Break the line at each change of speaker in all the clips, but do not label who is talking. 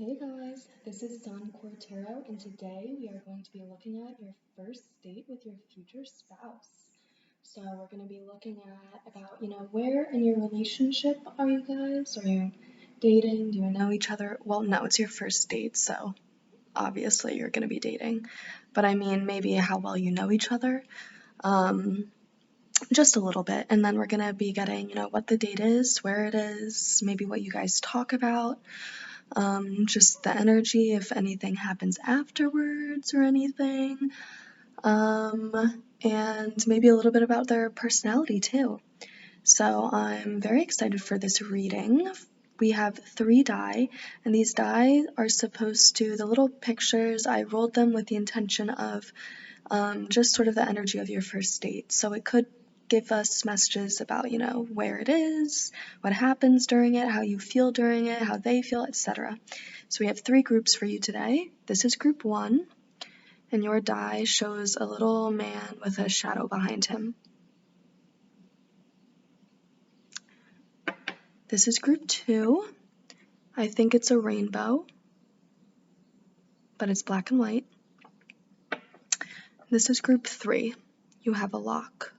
Hey guys, this is SansCorpsTarot, and today we are going to be looking at your first date with your future spouse. So we're going to be looking at about, where in your relationship are you guys? Are you dating? Do you know each other? Well, no, it's your first date, so obviously you're going to be dating. But I mean, maybe how well you know each other. Just a little bit, and then we're going to be getting, what the date is, where it is, maybe what you guys talk about. Just the energy, if anything happens afterwards or anything, and maybe a little bit about their personality too. So I'm very excited for this reading. We have 3 die, and these die are supposed to, the little pictures, I rolled them with the intention of just sort of the energy of your first date. So it could give us messages about, where it is, what happens during it, how you feel during it, how they feel, etc. So we have 3 groups for you today. This is group 1, and your die shows a little man with a shadow behind him. This is group 2. I think it's a rainbow, but it's black and white. This is group 3. You have a lock.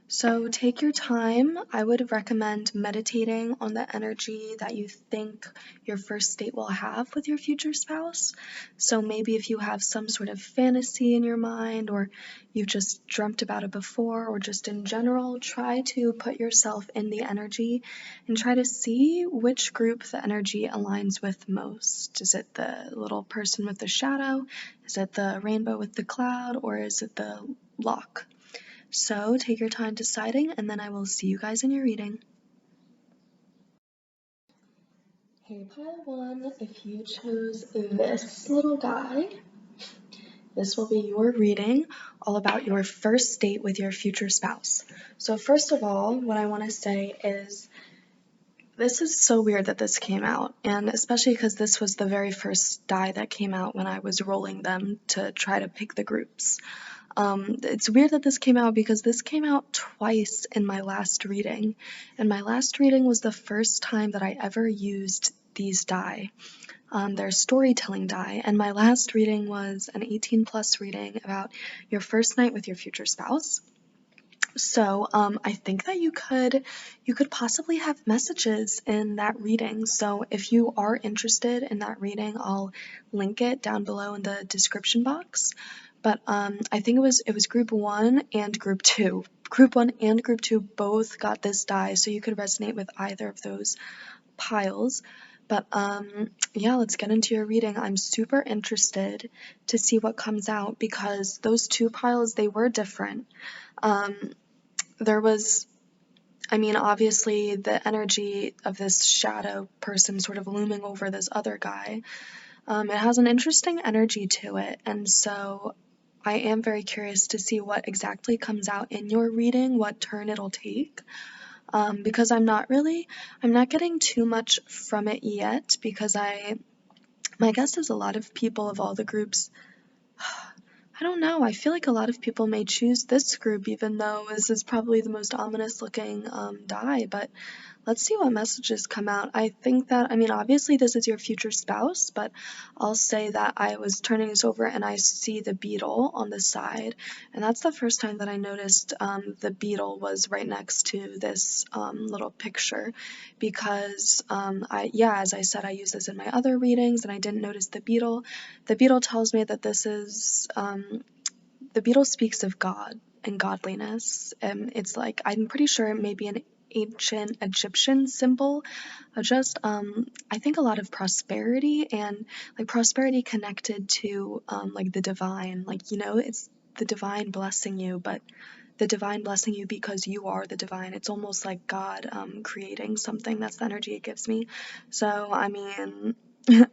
So take your time. I would recommend meditating on the energy that you think your first date will have with your future spouse. So maybe if you have some sort of fantasy in your mind, or you've just dreamt about it before, or just in general, try to put yourself in the energy and try to see which group the energy aligns with most. Is it the little person with the shadow? Is it the rainbow with the cloud? Or is it the lock? So take your time deciding, and then I will see you guys in your reading. Hey pile 1, if you chose this little guy, this will be your reading all about your first date with your future spouse. So first of all, what I want to say is this is so weird that this came out, and especially because this was the very first die that came out when I was rolling them to try to pick the groups. It's weird that this came out because this came out twice in my last reading, and my last reading was the first time that I ever used these die. They're storytelling die, and my last reading was an 18+ reading about your first night with your future spouse. So I think that you could possibly have messages in that reading. So if you are interested in that reading, I'll link it down below in the description box. But I think it was group 1 and group 2. Group 1 and group 2 both got this die, so you could resonate with either of those piles. But yeah, let's get into your reading. I'm super interested to see what comes out because those 2 piles, they were different. There was, obviously the energy of this shadow person sort of looming over this other guy. It has an interesting energy to it, and so I am very curious to see what exactly comes out in your reading, what turn it'll take, because I'm not getting too much from it yet, because my guess is a lot of people of all the groups, I don't know, I feel like a lot of people may choose this group, even though this is probably the most ominous looking die, but let's see what messages come out. I think that, obviously this is your future spouse, but I'll say that I was turning this over and I see the beetle on the side, and that's the first time that I noticed the beetle was right next to this little picture, because as I said, I use this in my other readings and I didn't notice the beetle. The beetle tells me that this is, the beetle speaks of God and godliness, and it's like, I'm pretty sure it may be an ancient Egyptian symbol of just I think a lot of prosperity, and like prosperity connected to like the divine, it's the divine blessing you, but the divine blessing you because you are the divine. It's almost like God creating something. That's the energy it gives me. So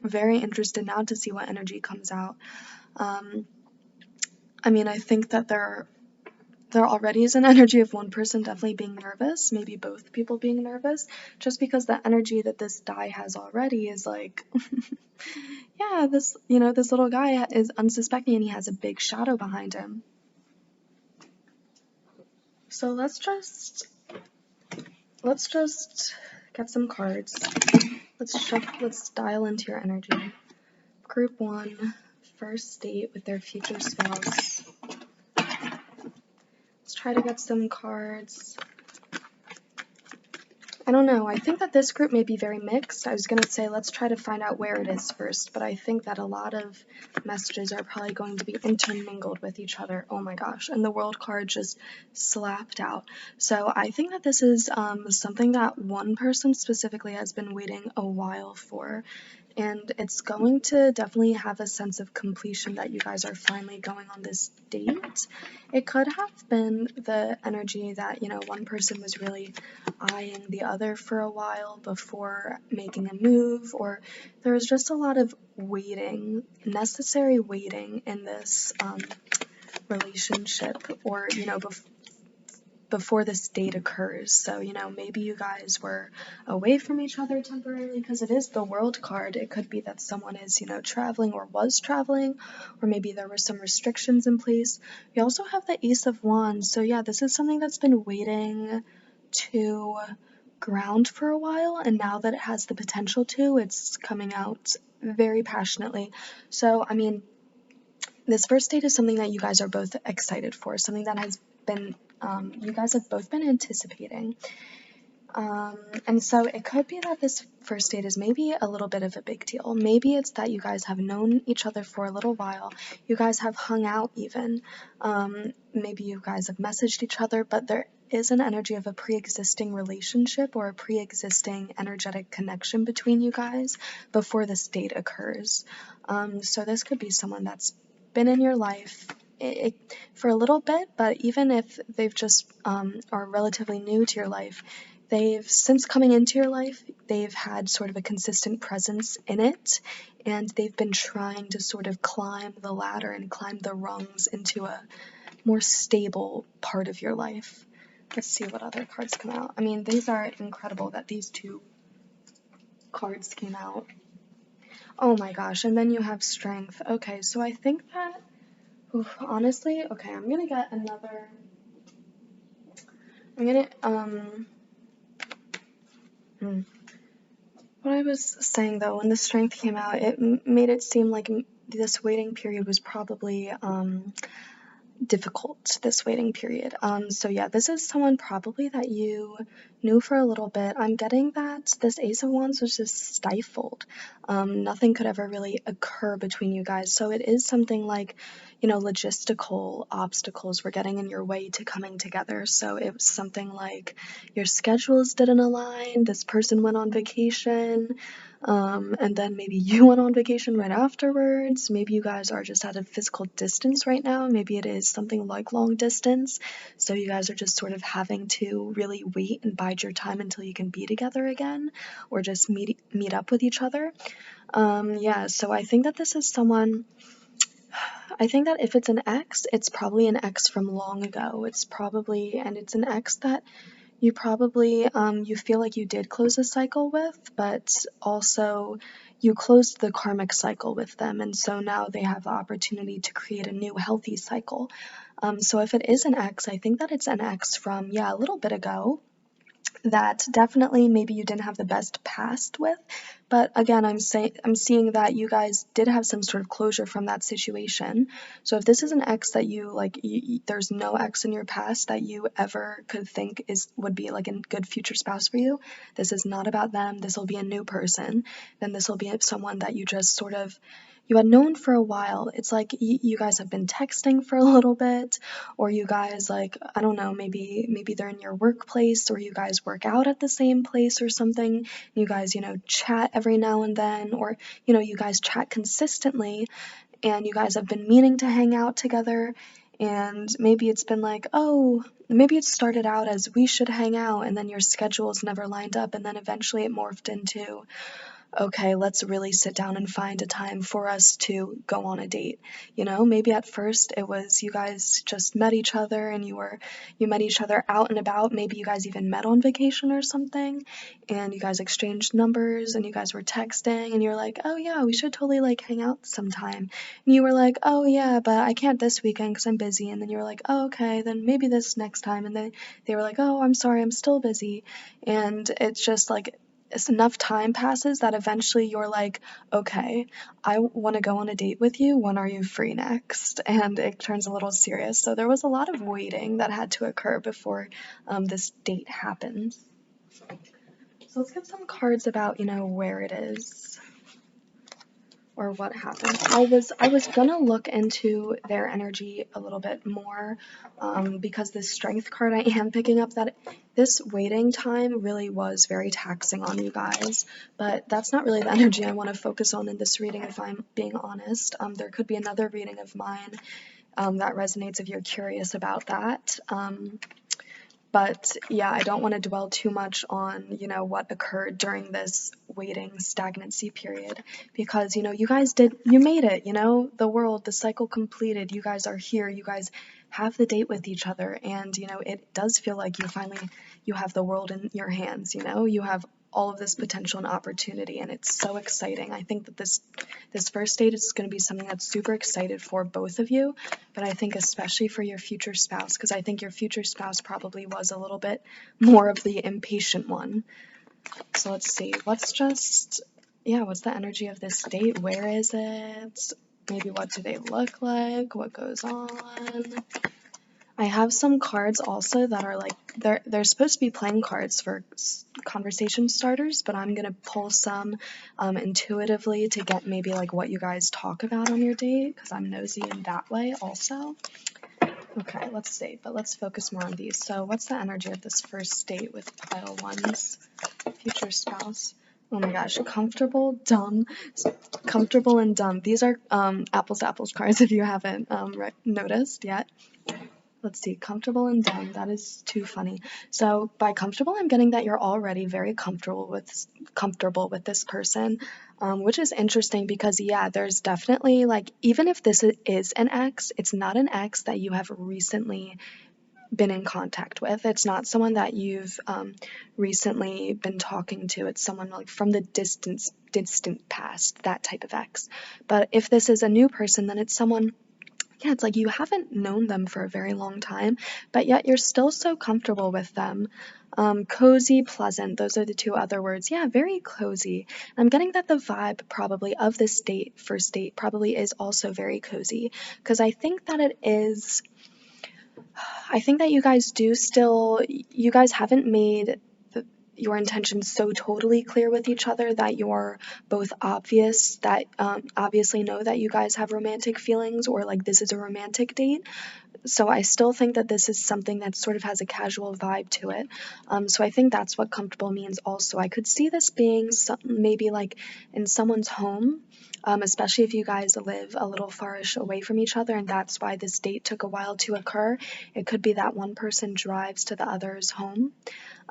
very interested now to see what energy comes out. I think that there already is an energy of one person definitely being nervous, maybe both people being nervous, just because the energy that this die has already is like, yeah, this little guy is unsuspecting and he has a big shadow behind him. So let's just get some cards. Let's dial into your energy. Group 1, first date with their future spouse. Let's try to get some cards. I don't know, I think that this group may be very mixed. I was going to say let's try to find out where it is first, but I think that a lot of messages are probably going to be intermingled with each other. Oh my gosh, and the World card just slapped out. So I think that this is something that one person specifically has been waiting a while for. And it's going to definitely have a sense of completion that you guys are finally going on this date. It could have been the energy that, one person was really eyeing the other for a while before making a move, or there was just a lot of waiting, necessary waiting in this relationship, or, before this date occurs. So, maybe you guys were away from each other temporarily because it is the World card. It could be that someone is, traveling or was traveling, or maybe there were some restrictions in place. We also have the Ace of Wands. So yeah, this is something that's been waiting to ground for a while, and now that it has the potential to, it's coming out very passionately. So, I mean, this first date is something that you guys are both excited for, something that has been you guys have both been anticipating. And so it could be that this first date is maybe a little bit of a big deal. Maybe it's that you guys have known each other for a little while. You guys have hung out even. Maybe you guys have messaged each other, but there is an energy of a pre-existing relationship or a pre-existing energetic connection between you guys before this date occurs. So this could be someone that's been in your life for a little bit, but even if they've just are relatively new to your life, since coming into your life, they've had sort of a consistent presence in it, and they've been trying to sort of climb the ladder and climb the rungs into a more stable part of your life. Let's see what other cards come out. I mean, these are incredible that these two cards came out. Oh my gosh, and then you have Strength. Okay, so I think that, honestly, okay, I'm gonna get another, what I was saying though, when the Strength came out, it made it seem like this waiting period was probably difficult, this waiting period. So yeah, this is someone probably that you knew for a little bit. I'm getting that this Ace of Wands was just stifled. Nothing could ever really occur between you guys. So it is something like, logistical obstacles were getting in your way to coming together. So it was something like your schedules didn't align, this person went on vacation, and then maybe you went on vacation right afterwards. Maybe you guys are just at a physical distance right now. Maybe it is something like long distance. So you guys are just sort of having to really wait and bide your time until you can be together again, or just meet up with each other. Yeah, so I think that this is someone, I think that if it's an ex, it's probably an ex from long ago. It's an ex that you probably, you feel like you did close a cycle with, but also you closed the karmic cycle with them, and so now they have the opportunity to create a new healthy cycle. So if it is an ex, I think that it's an ex from, a little bit ago, that definitely maybe you didn't have the best past with, but again, I'm seeing that you guys did have some sort of closure from that situation. So if this is an ex that you like, there's no ex in your past that you ever could think would be like a good future spouse for you. This is not about them. This will be a new person. Then this will be someone that you just sort of, you had known for a while. It's like you guys have been texting for a little bit, or you guys, like, I don't know, maybe they're in your workplace, or you guys work out at the same place or something. You guys, chat every now and then, or, you guys chat consistently, and you guys have been meaning to hang out together. And maybe it's been like, oh, maybe it started out as we should hang out, and then your schedules never lined up, and then eventually it morphed into, okay, let's really sit down and find a time for us to go on a date. Maybe at first it was you guys just met each other and you met each other out and about. Maybe you guys even met on vacation or something, and you guys exchanged numbers and you guys were texting and you're like, oh yeah, we should totally like hang out sometime. And you were like, oh yeah, but I can't this weekend because I'm busy. And then you were like, oh okay, then maybe this next time. And then they were like, oh, I'm sorry, I'm still busy. And it's just like, enough time passes that eventually you're like, okay, I want to go on a date with you. When are you free next? And it turns a little serious. So there was a lot of waiting that had to occur before this date happens. So let's get some cards about, where it is or what happened. I was gonna look into their energy a little bit more, because this strength card I am picking up that this waiting time really was very taxing on you guys, but that's not really the energy I want to focus on in this reading, if I'm being honest. There could be another reading of mine that resonates if you're curious about that. But yeah, I don't want to dwell too much on, what occurred during this waiting stagnancy period, because, you guys you made it, the world, the cycle completed, you guys are here, you guys have the date with each other, and, it does feel like you have the world in your hands, you have all of this potential and opportunity, and it's so exciting. I think that this first date is going to be something that's super excited for both of you, but I think especially for your future spouse, because I think your future spouse probably was a little bit more of the impatient one. So let's see, what's the energy of this date? Where is it? Maybe what do they look like? What goes on? I have some cards also that are like, they're supposed to be playing cards for conversation starters, but I'm gonna pull some intuitively to get maybe like what you guys talk about on your date, because I'm nosy in that way also. Okay, let's see, but let's focus more on these. So what's the energy of this first date with pile one's future spouse? Oh my gosh, comfortable, dumb, comfortable and dumb. These are apples to apples cards if you haven't noticed yet. Let's see, comfortable and dumb. That is too funny. So by comfortable, I'm getting that you're already very comfortable with this person, which is interesting because yeah, there's definitely like, even if this is an ex, it's not an ex that you have recently been in contact with. It's not someone that you've recently been talking to. It's someone like from the distant past, that type of ex. But if this is a new person, then it's someone, yeah, it's like you haven't known them for a very long time, but yet you're still so comfortable with them. Cozy, pleasant, those are the two other words. Yeah, very cozy. I'm getting that the vibe probably of this first date, probably is also very cozy, because I think that you guys haven't made your intentions so totally clear with each other that you're both obviously know that you guys have romantic feelings, or like this is a romantic date. So I still think that this is something that sort of has a casual vibe to it. So I think that's what comfortable means also. I could see this being maybe like in someone's home, especially if you guys live a little farish away from each other, and that's why this date took a while to occur. It could be that one person drives to the other's home.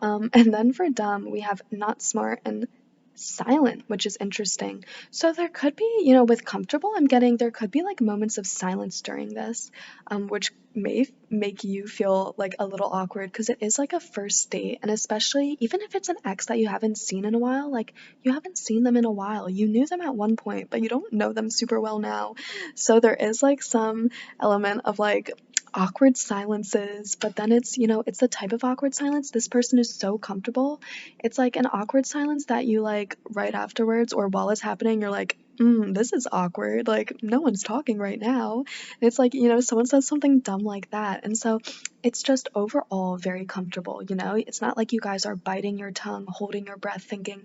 And then for dumb, we have not smart and silent, which is interesting. So there could be, with comfortable, I'm getting there could be like moments of silence during this, which may make you feel like a little awkward because it is like a first date. And especially even if it's an ex that you haven't seen in a while, like you haven't seen them in a while, you knew them at one point, but you don't know them super well now. So there is like some element of like awkward silences, but then it's the type of awkward silence. This person is so comfortable. It's like an awkward silence that you like right afterwards or while it's happening, you're like, this is awkward. Like, no one's talking right now. And it's like, someone says something dumb like that. And so it's just overall very comfortable, It's not like you guys are biting your tongue, holding your breath, thinking,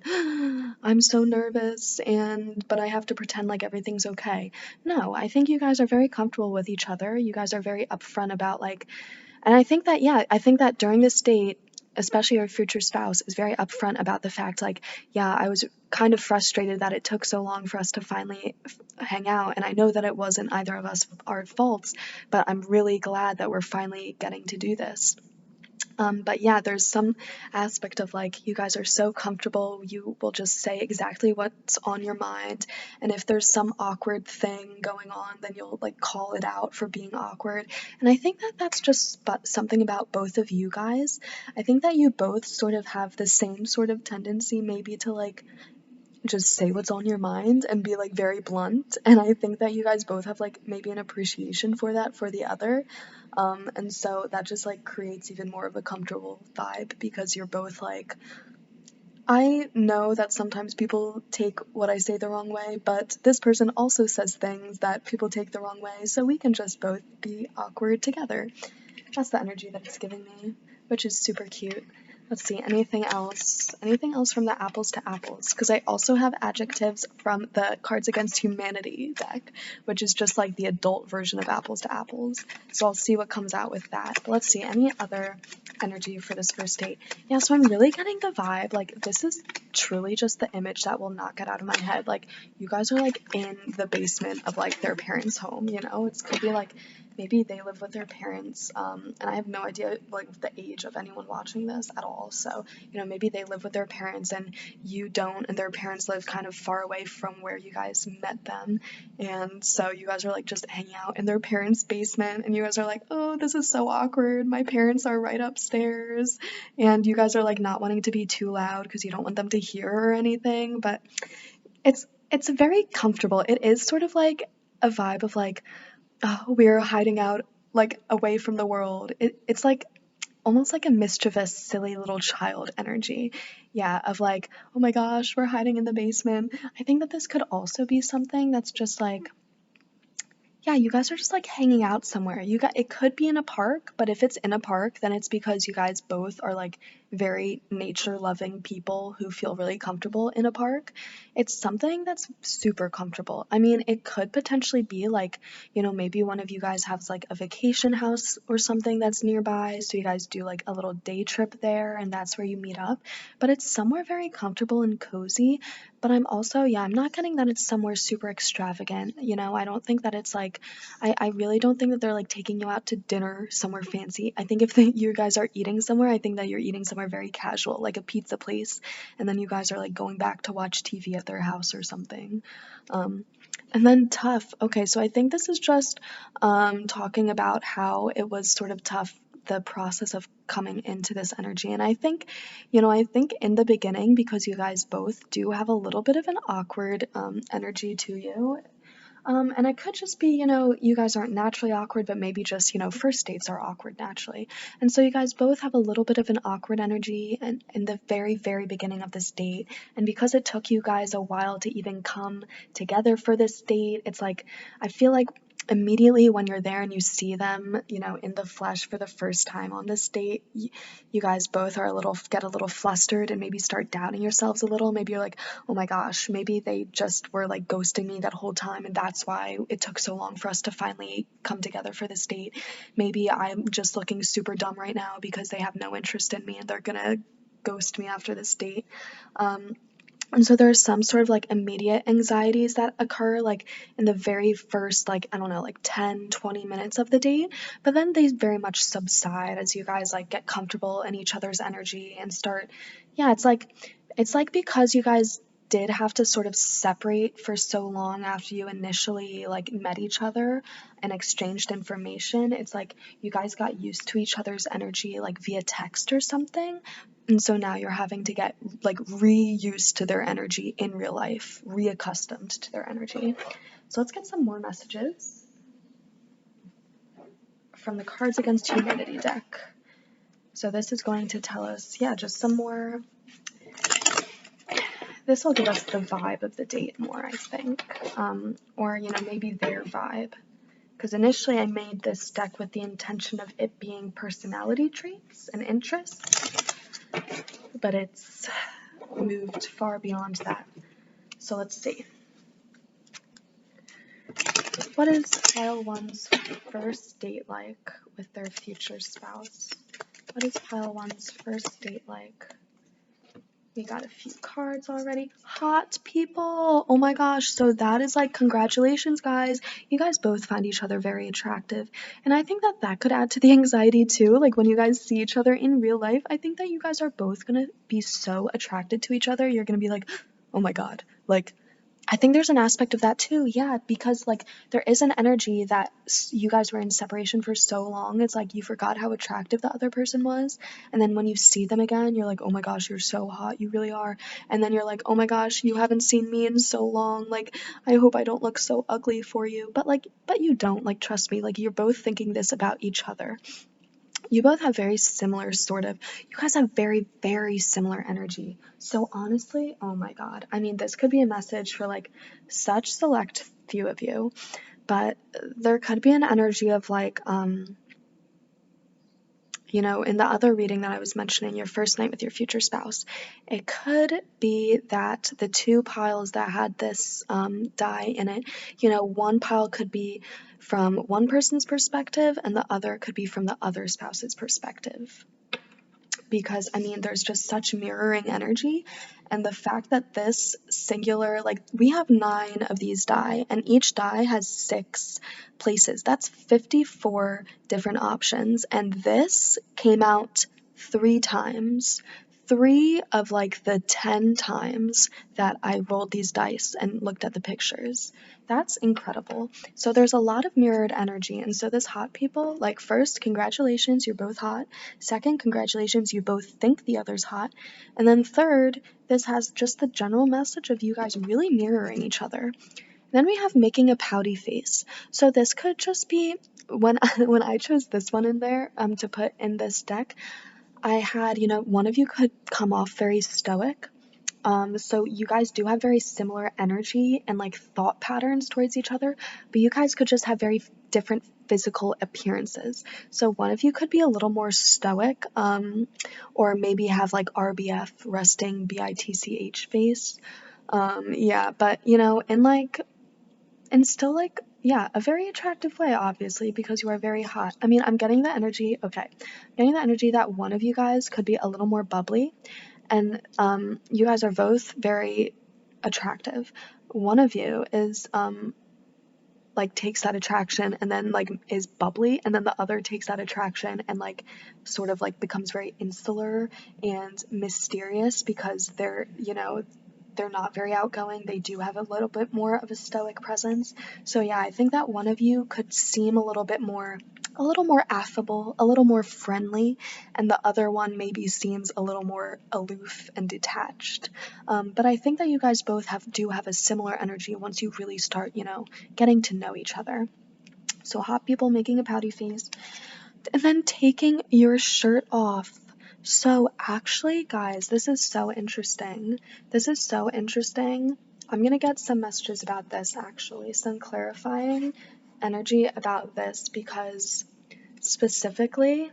I'm so nervous, but I have to pretend like everything's okay. No, I think you guys are very comfortable with each other. You guys are very upfront about like, and I think that during this date, especially your future spouse is very upfront about the fact like, yeah, I was kind of frustrated that it took so long for us to finally hang out, and I know that it wasn't either of us our faults, but I'm really glad that we're finally getting to do this. But yeah, there's some aspect of like, you guys are so comfortable, you will just say exactly what's on your mind. And if there's some awkward thing going on, then you'll like call it out for being awkward. And I think that that's just something about both of you guys. I think that you both sort of have the same sort of tendency maybe to like just say what's on your mind and be like very blunt, and I think that you guys both have like maybe an appreciation for that for the other, and so that just like creates even more of a comfortable vibe because you're both like I know that sometimes people take what I say the wrong way, but this person also says things that people take the wrong way, so we can just both be awkward together. That's the energy that it's giving me, which is super cute. Let's see, anything else? Anything else from the apples to apples? Because I also have adjectives from the Cards Against Humanity deck, which is just like the adult version of apples to apples. So I'll see what comes out with that. But let's see, any other energy for this first date? Yeah, so I'm really getting the vibe, like, this is truly just the image that will not get out of my head. Like, you guys are, like, in the basement of, like, their parents' home, you know? It could be, like, maybe they live with their parents, and I have no idea, like, the age of anyone watching this at all. So, you know, maybe they live with their parents and you don't, and their parents live kind of far away from where you guys met them. And so you guys are, like, just hanging out in their parents' basement, and you guys are like, oh, this is so awkward. My parents are right upstairs. And you guys are, like, not wanting to be too loud because you don't want them to hear or anything. But it's very comfortable. It is sort of like a vibe of, like, we're hiding out, like, away from the world. It's like almost like a mischievous, silly little child energy. Yeah, of like, oh my gosh, we're hiding in the basement. I think that this could also be something that's just like, yeah, you guys are just like hanging out somewhere. It could be in a park, but if it's in a park, then it's because you guys both are like very nature loving people who feel really comfortable in a park. It's something that's super comfortable. I mean, it could potentially be like, you know, maybe one of you guys has like a vacation house or something that's nearby, so you guys do like a little day trip there and that's where you meet up. But it's somewhere very comfortable and cozy. But I'm also, yeah, I'm not getting that it's somewhere super extravagant. You know, I don't think that it's like, I really don't think that they're like taking you out to dinner somewhere fancy. I think if you guys are eating somewhere, I think that you're eating somewhere very casual, like a pizza place, and then you guys are like going back to watch TV at their house or something. And then tough. Okay, so I think this is just talking about how it was sort of tough, the process of coming into this energy. And I think, you know, I think in the beginning, because you guys both do have a little bit of an awkward energy to you, and it could just be, you know, you guys aren't naturally awkward, but maybe just, you know, first dates are awkward naturally. And so you guys both have a little bit of an awkward energy in the very, very beginning of this date. And because it took you guys a while to even come together for this date, it's like, I feel like immediately when you're there and you see them, you know, in the flesh for the first time on this date, you guys both are get a little flustered and maybe start doubting yourselves a little. Maybe you're like, oh my gosh, maybe they just were like ghosting me that whole time and that's why it took so long for us to finally come together for this date. Maybe I'm just looking super dumb right now because they have no interest in me and they're gonna ghost me after this date. And so there's some sort of like immediate anxieties that occur like in the very first, like, I don't know, like 10-20 minutes of the date, but then they very much subside as you guys like get comfortable in each other's energy and start, yeah, it's like because you guys did have to sort of separate for so long after you initially like met each other and exchanged information. It's like you guys got used to each other's energy like via text or something. And so now you're having to get like reused to their energy in real life, reaccustomed to their energy. So let's get some more messages from the Cards Against Humanity deck. So this is going to tell us, yeah, just some more. This will give us the vibe of the date more, I think. Or, you know, maybe their vibe. Because initially I made this deck with the intention of it being personality traits and interests, but it's moved far beyond that. So let's see. What is pile one's first date like with their future spouse? What is pile one's first date like? We got a few cards already. Hot people! Oh my gosh, so that is like, congratulations guys. You guys both find each other very attractive. And I think that that could add to the anxiety too. Like when you guys see each other in real life, I think that you guys are both gonna be so attracted to each other. You're gonna be like, oh my god, like, I think there's an aspect of that too, yeah, because like there is an energy that you guys were in separation for so long, it's like you forgot how attractive the other person was, and then when you see them again, you're like, oh my gosh, you're so hot, you really are, and then you're like, oh my gosh, you haven't seen me in so long, like, I hope I don't look so ugly for you, but you don't, like, trust me, like, you're both thinking this about each other. you both have very similar you guys have very, very similar energy. So honestly, oh my God. I mean, this could be a message for like such select few of you, but there could be an energy of like, you know, in the other reading that I was mentioning, your first night with your future spouse, it could be that the two piles that had this die in it, you know, one pile could be from one person's perspective and the other could be from the other spouse's perspective. Because I mean, there's just such mirroring energy, and the fact that this singular, like, we have 9 of these die, and each die has 6 places. That's 54 different options, and this came out 3 times. 3 of like the 10 times that I rolled these dice and looked at the pictures. That's incredible. So there's a lot of mirrored energy, and so this hot people, like, first, congratulations, you're both hot. Second, congratulations, you both think the other's hot. And then third, this has just the general message of you guys really mirroring each other. Then we have making a pouty face. So this could just be, when I chose this one in there to put in this deck, I had, you know, one of you could come off very stoic. So you guys do have very similar energy and like thought patterns towards each other, but you guys could just have very different physical appearances. So one of you could be a little more stoic, or maybe have like RBF, resting bitch face. Yeah, but you know, and still like, yeah, a very attractive way, obviously, because you are very hot. I mean, I'm getting the energy, okay, I'm getting the energy that one of you guys could be a little more bubbly. And you guys are both very attractive. One of you is like takes that attraction and then like is bubbly, and then the other takes that attraction and like sort of like becomes very insular and mysterious because they're, you know, they're not very outgoing. They do have a little bit more of a stoic presence. So yeah, I think that one of you could seem a little more affable, a little more friendly, and the other one maybe seems a little more aloof and detached. But I think that you guys both do have a similar energy once you really start, you know, getting to know each other. So hot people making a pouty face, and then taking your shirt off. So actually, guys, this is so interesting. This is so interesting. I'm gonna get some messages about this, actually, some clarifying energy about this, because specifically,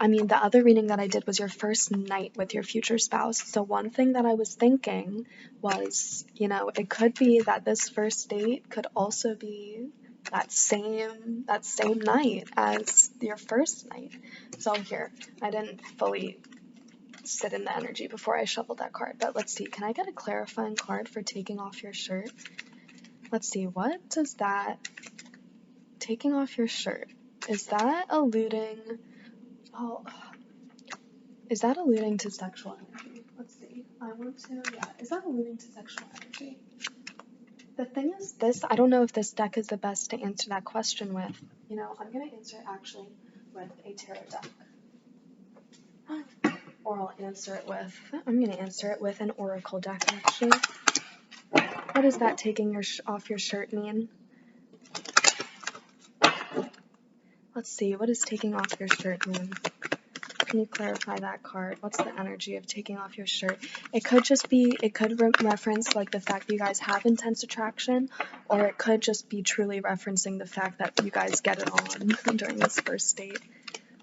I mean, the other reading that I did was your first night with your future spouse. So one thing that I was thinking was, you know, it could be that this first date could also be that same night as your first night. So here, I didn't fully sit in the energy before I shuffled that card, but let's see. Can I get a clarifying card for taking off your shirt? Let's see. What does that taking off your shirt? Is that alluding? Oh, is that alluding to sexual energy? Let's see. Is that alluding to sexual energy? The thing is, I don't know if this deck is the best to answer that question with. You know, I'm going to answer it actually with a tarot deck. Or I'm going to answer it with an oracle deck, actually. What does that taking off your shirt mean? Let's see. What does taking off your shirt mean? Can you clarify that card? What's the energy of taking off your shirt? It could just be, reference like the fact that you guys have intense attraction, or it could just be truly referencing the fact that you guys get it on during this first date.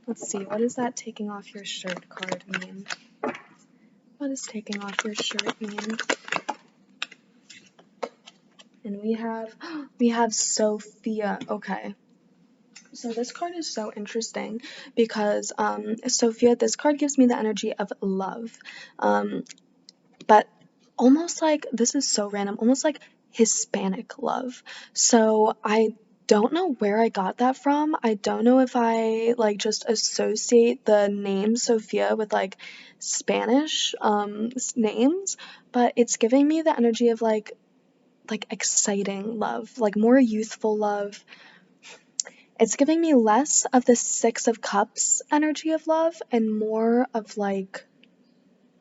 Let's see, what does that taking off your shirt card mean? What does taking off your shirt mean? And we have Sophia. Okay. So this card is so interesting because, Sophia, this card gives me the energy of love, but almost like, this is so random, almost like Hispanic love. So I don't know where I got that from. I don't know if I like just associate the name Sophia with like Spanish names, but it's giving me the energy of like exciting love, like more youthful love. It's giving me less of the 6 of Cups energy of love and more of like,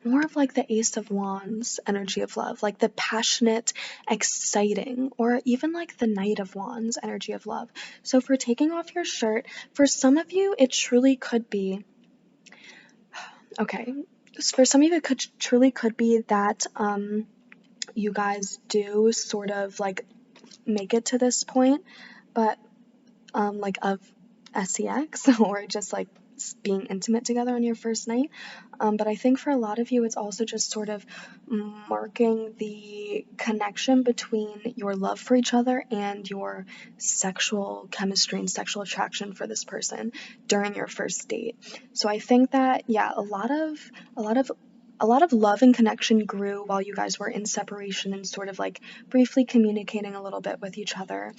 more of like the Ace of Wands energy of love, like the passionate, exciting, or even like the Knight of Wands energy of love. So for taking off your shirt, for some of you, it truly could be, okay, for some of you, it truly could be that you guys do sort of like make it to this point, but like of sex or just like being intimate together on your first night. But I think for a lot of you, it's also just sort of marking the connection between your love for each other and your sexual chemistry and sexual attraction for this person during your first date. So I think that, yeah, a lot of love and connection grew while you guys were in separation and sort of like briefly communicating a little bit with each other.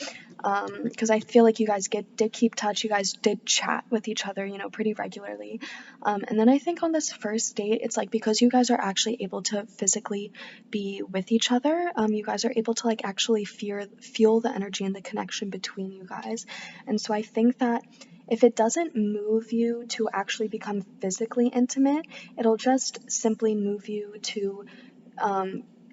Because I feel like you guys did keep touch, you guys did chat with each other, pretty regularly. And then I think on this first date, it's like because you guys are actually able to physically be with each other, you guys are able to like actually feel the energy and the connection between you guys. And so I think that if it doesn't move you to actually become physically intimate, it'll just simply move you to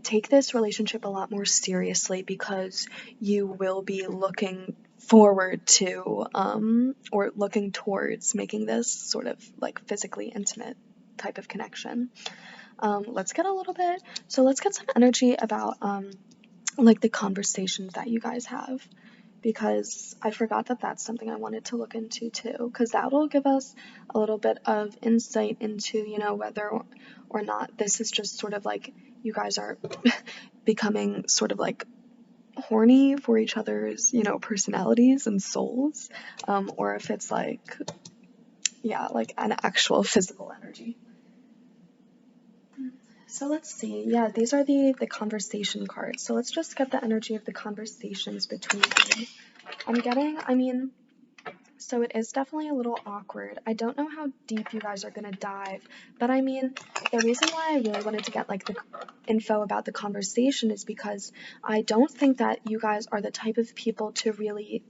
take this relationship a lot more seriously, because you will be looking forward to or looking towards making this sort of like physically intimate type of connection. Let's get some energy about like the conversations that you guys have, because I forgot that that's something I wanted to look into too, because that'll give us a little bit of insight into, whether or not this is just sort of like you guys are becoming sort of like horny for each other's, personalities and souls, or if it's like, yeah, like an actual physical energy. So let's see. Yeah, these are the conversation cards. So let's just get the energy of the conversations between them. So it is definitely a little awkward. I don't know how deep you guys are going to dive, but the reason why I really wanted to get like the info about the conversation is because I don't think that you guys are the type of people to really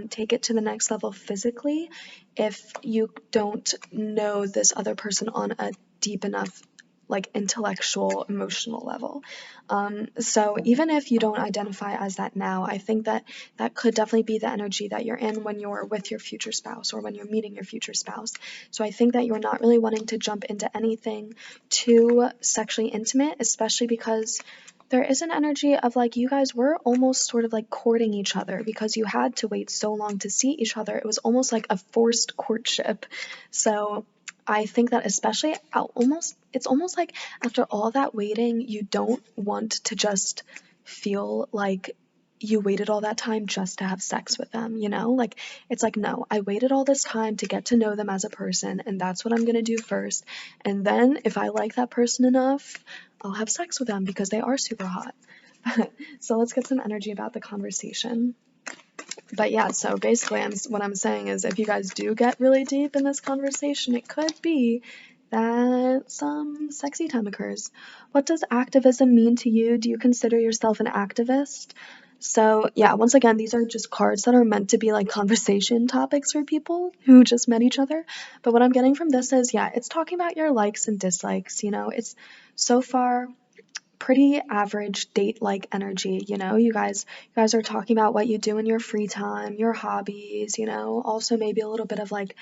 take it to the next level physically if you don't know this other person on a deep enough like intellectual, emotional level. So even if you don't identify as that now, I think that could definitely be the energy that you're in when you're with your future spouse or when you're meeting your future spouse. So I think that you're not really wanting to jump into anything too sexually intimate, especially because there is an energy of like you guys were almost sort of like courting each other because you had to wait so long to see each other. It was almost like a forced courtship. So I think that especially it's almost like after all that waiting, you don't want to just feel like you waited all that time just to have sex with them, Like, it's like, no, I waited all this time to get to know them as a person, and that's what I'm gonna do first. And then if I like that person enough, I'll have sex with them because they are super hot. So let's get some energy about the conversation. But yeah, so basically what I'm saying is if you guys do get really deep in this conversation, it could be that some sexy time occurs. What does activism mean to you? Do you consider yourself an activist? So yeah, once again, these are just cards that are meant to be like conversation topics for people who just met each other. But what I'm getting from this is, yeah, it's talking about your likes and dislikes, it's so far pretty average date-like energy, you guys are talking about what you do in your free time, your hobbies, also maybe a little bit of like,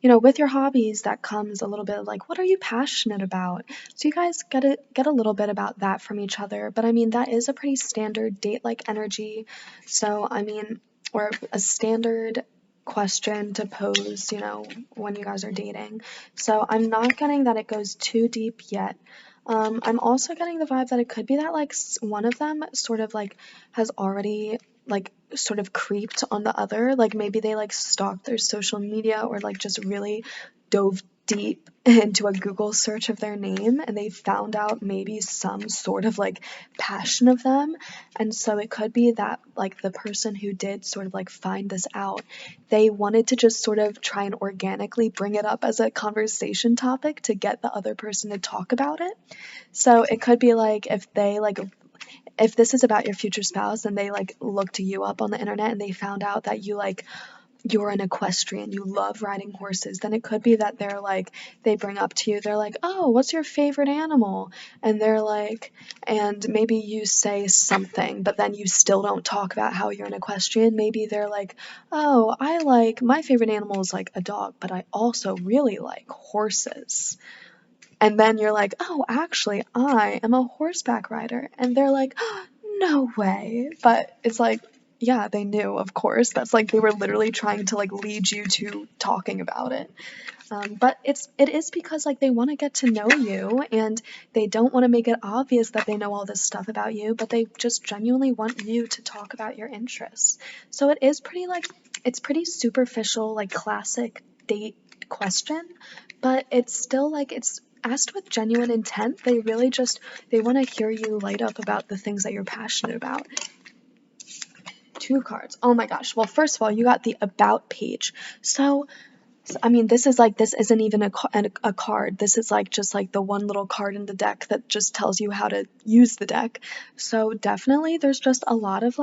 with your hobbies that comes a little bit of like, what are you passionate about? So you guys get a little bit about that from each other. But that is a pretty standard date-like energy. So or a standard question to pose, when you guys are dating. So I'm not getting that it goes too deep yet. I'm also getting the vibe that it could be that like one of them sort of like has already like sort of creeped on the other, like maybe they like stalked their social media or like just really dove deep into a Google search of their name and they found out maybe some sort of like passion of them. And so it could be that like the person who did sort of like find this out, they wanted to just sort of try and organically bring it up as a conversation topic to get the other person to talk about it. So it could be like if this is about your future spouse and they like looked you up on the internet and they found out that you like you're an equestrian, you love riding horses, then it could be that they're like, they bring up to you, they're like, oh, what's your favorite animal? And they're like, and maybe you say something, but then you still don't talk about how you're an equestrian. Maybe they're like, oh, my favorite animal is like a dog, but I also really like horses. And then you're like, oh, actually, I am a horseback rider. And they're like, oh, no way. But it's like, yeah, they knew, of course. That's like they were literally trying to like lead you to talking about it. But it is because like they want to get to know you and they don't want to make it obvious that they know all this stuff about you, but they just genuinely want you to talk about your interests. So it is pretty like it's pretty superficial, like classic date question, but it's still like it's asked with genuine intent. They really just they want to hear you light up about the things that you're passionate about. 2 cards. Oh my gosh. Well, first of all, you got the about page. So I mean, this isn't even a card. This is like just like the one little card in the deck that just tells you how to use the deck. So definitely there's just a lot of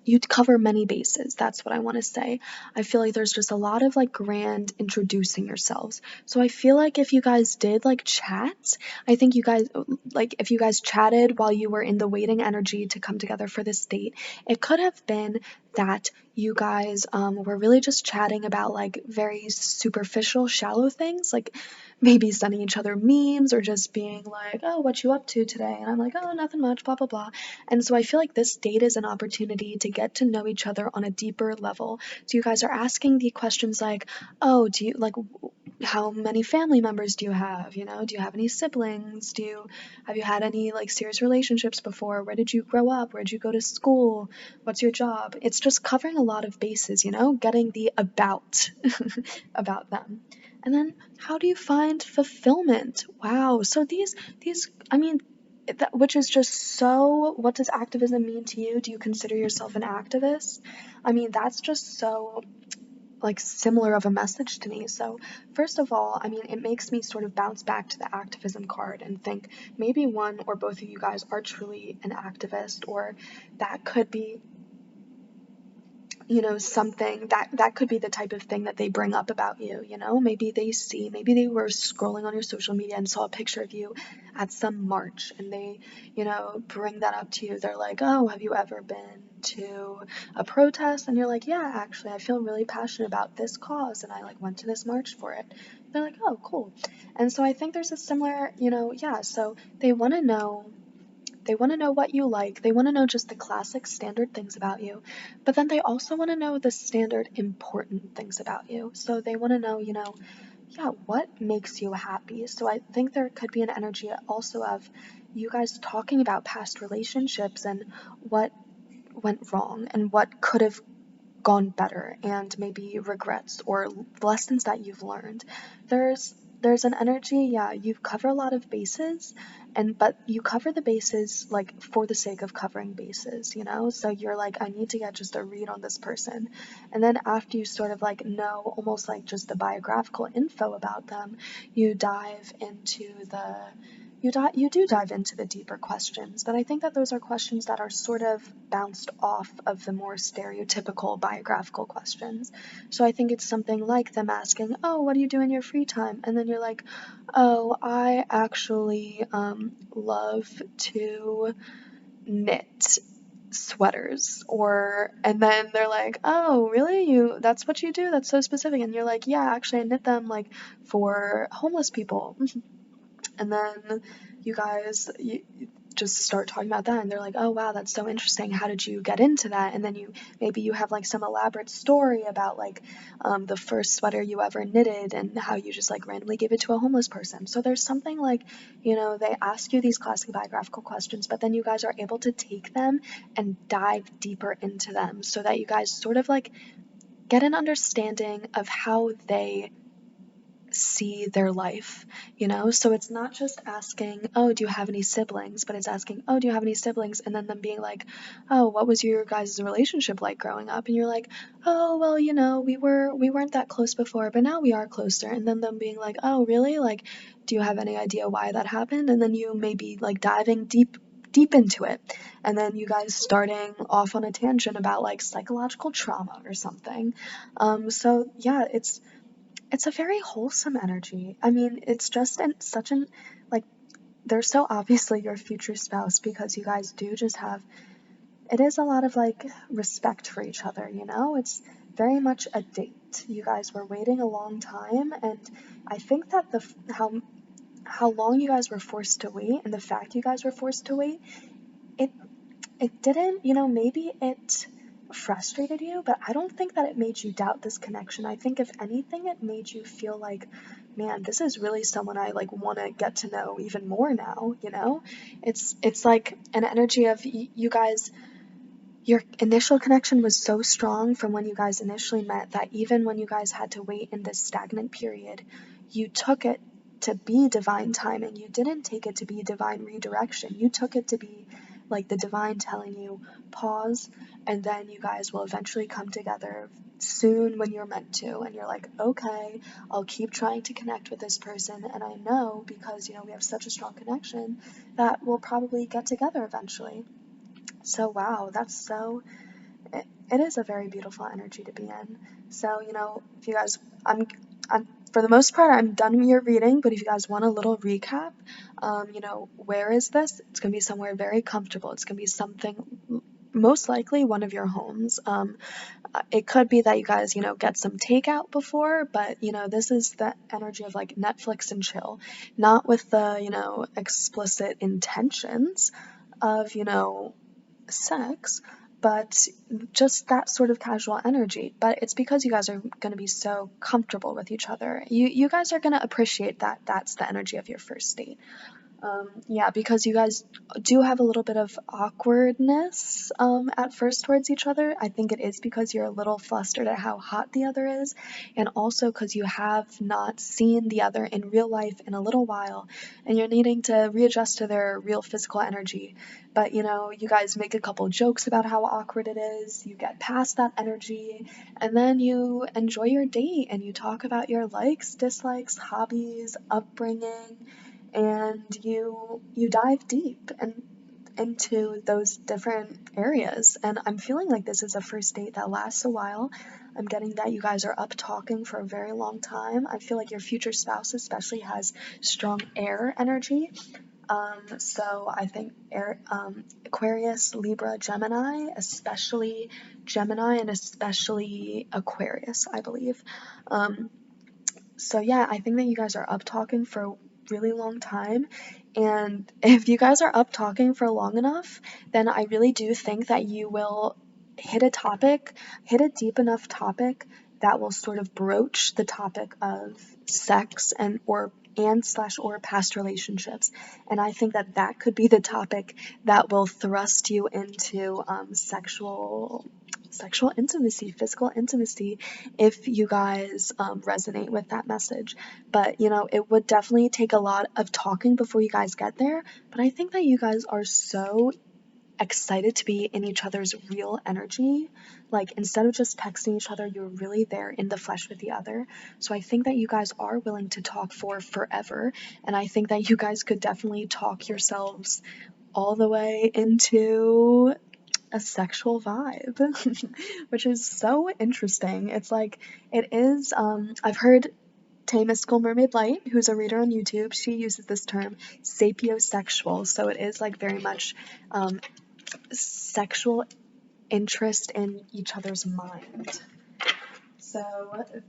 you'd cover many bases. That's what I want to say. I feel like there's just a lot of like grand introducing yourselves. So I feel like if you guys did like chat, I think you guys like if you guys chatted while you were in the waiting energy to come together for this date, it could have been that you guys were really just chatting about like very superficial, shallow things, like maybe sending each other memes or just being like, oh, what you up to today? And I'm like, oh, nothing much, blah, blah, blah. And so I feel like this date is an opportunity to get to know each other on a deeper level. So you guys are asking the questions like, oh, do you like, how many family members do you have? You know, do you have any siblings? Have you had any like serious relationships before? Where did you grow up? Where did you go to school? What's your job? It's just covering a lot of bases, you know, getting the about about them. And then how do you find fulfillment? Wow. So these I mean which is just so, what does activism mean to you? Do you consider yourself an activist? I mean, that's just so like similar of a message to me. So first of all, I mean, it makes me sort of bounce back to the activism card and think maybe one or both of you guys are truly an activist, or that could be, you know, something that could be the type of thing that they bring up about you. You know, maybe they were scrolling on your social media and saw a picture of you at some march and they, you know, bring that up to you. They're like, oh, have you ever been to a protest? And you're like, yeah, actually I feel really passionate about this cause and I like went to this march for it. They're like, oh, cool. And so I think there's a similar, you know, yeah, so they want to know what you like. They want to know just the classic standard things about you. But then they also want to know the standard important things about you. So they want to know, you know, yeah, what makes you happy? So I think there could be an energy also of you guys talking about past relationships and what went wrong and what could have gone better and maybe regrets or lessons that you've learned. There's an energy, yeah, you cover a lot of bases but you cover the bases like for the sake of covering bases, you know? So you're like, I need to get just a read on this person. And then after you sort of like know almost like just the biographical info about them, you dive into the you do dive into the deeper questions, but I think that those are questions that are sort of bounced off of the more stereotypical biographical questions. So I think it's something like them asking, oh, what do you do in your free time? And then you're like, oh, I actually love to knit sweaters. And then they're like, oh, really? That's what you do? That's so specific. And you're like, yeah, actually I knit them like for homeless people. And then you just start talking about that and they're like, oh wow, that's so interesting, how did you get into that? And then maybe you have like some elaborate story about like the first sweater you ever knitted and how you just like randomly gave it to a homeless person. So there's something like, you know, they ask you these classic biographical questions, but then you guys are able to take them and dive deeper into them so that you guys sort of like get an understanding of how they see their life, you know? So it's not just asking, oh, do you have any siblings? But it's asking, oh, do you have any siblings? And then them being like, oh, what was your guys' relationship like growing up? And you're like, oh, well, you know, we weren't that close before, but now we are closer. And then them being like, oh, really? Like, do you have any idea why that happened? And then you maybe like diving deep into it, and then you guys starting off on a tangent about like psychological trauma or something. So yeah, it's a very wholesome energy. I mean, it's just such an, like, they're so obviously your future spouse because you guys do just have, it is a lot of like respect for each other, you know? It's very much a date. You guys were waiting a long time, and I think that how long you guys were forced to wait, and the fact you guys were forced to wait, it it didn't, maybe it frustrated you, but I don't think that it made you doubt this connection. I think if anything, it made you feel like, man, this is really someone I like want to get to know even more now, you know? It's like an energy of you guys, your initial connection was so strong from when you guys initially met that even when you guys had to wait in this stagnant period, you took it to be divine timing. You didn't take it to be divine redirection. You took it to be like the divine telling you, pause, and then you guys will eventually come together soon when you're meant to. And you're like, okay, I'll keep trying to connect with this person. And I know because, we have such a strong connection that we'll probably get together eventually. So wow, it is a very beautiful energy to be in. So, if you guys, I'm for the most part, I'm done with your reading, but if you guys want a little recap, where is this? It's going to be somewhere very comfortable. It's going to be something, most likely one of your homes. It could be that you guys, get some takeout before, but, this is the energy of like Netflix and chill, not with the, explicit intentions of, sex, but just that sort of casual energy. But it's because you guys are going to be so comfortable with each other. You guys are going to appreciate that that's the energy of your first date. Yeah, because you guys do have a little bit of awkwardness at first towards each other. I think it is because you're a little flustered at how hot the other is, and also because you have not seen the other in real life in a little while, and you're needing to readjust to their real physical energy. But you guys make a couple jokes about how awkward it is, you get past that energy, and then you enjoy your date and you talk about your likes, dislikes, hobbies, upbringing, and you dive deep and into those different areas. And I'm feeling like this is a first date that lasts a while. I'm getting that you guys are up talking for a very long time. I feel like your future spouse especially has strong air energy. So I think Aquarius, Libra, Gemini, especially Gemini, and especially Aquarius, I believe. So yeah, I think that you guys are up talking for a really long time. And if you guys are up talking for long enough, then I really do think that you will hit a deep enough topic that will sort of broach the topic of sex and/or past relationships. And I think that that could be the topic that will thrust you into sexual intimacy, physical intimacy, if you guys resonate with that message. But it would definitely take a lot of talking before you guys get there. But I think that you guys are so excited to be in each other's real energy. Like, instead of just texting each other, you're really there in the flesh with the other. So I think that you guys are willing to talk for forever. And I think that you guys could definitely talk yourselves all the way into a sexual vibe, which is so interesting. It's like, it is, I've heard Tay Mystical Mermaid Light, who's a reader on YouTube, she uses this term sapiosexual. So it is like very much sexual interest in each other's mind. So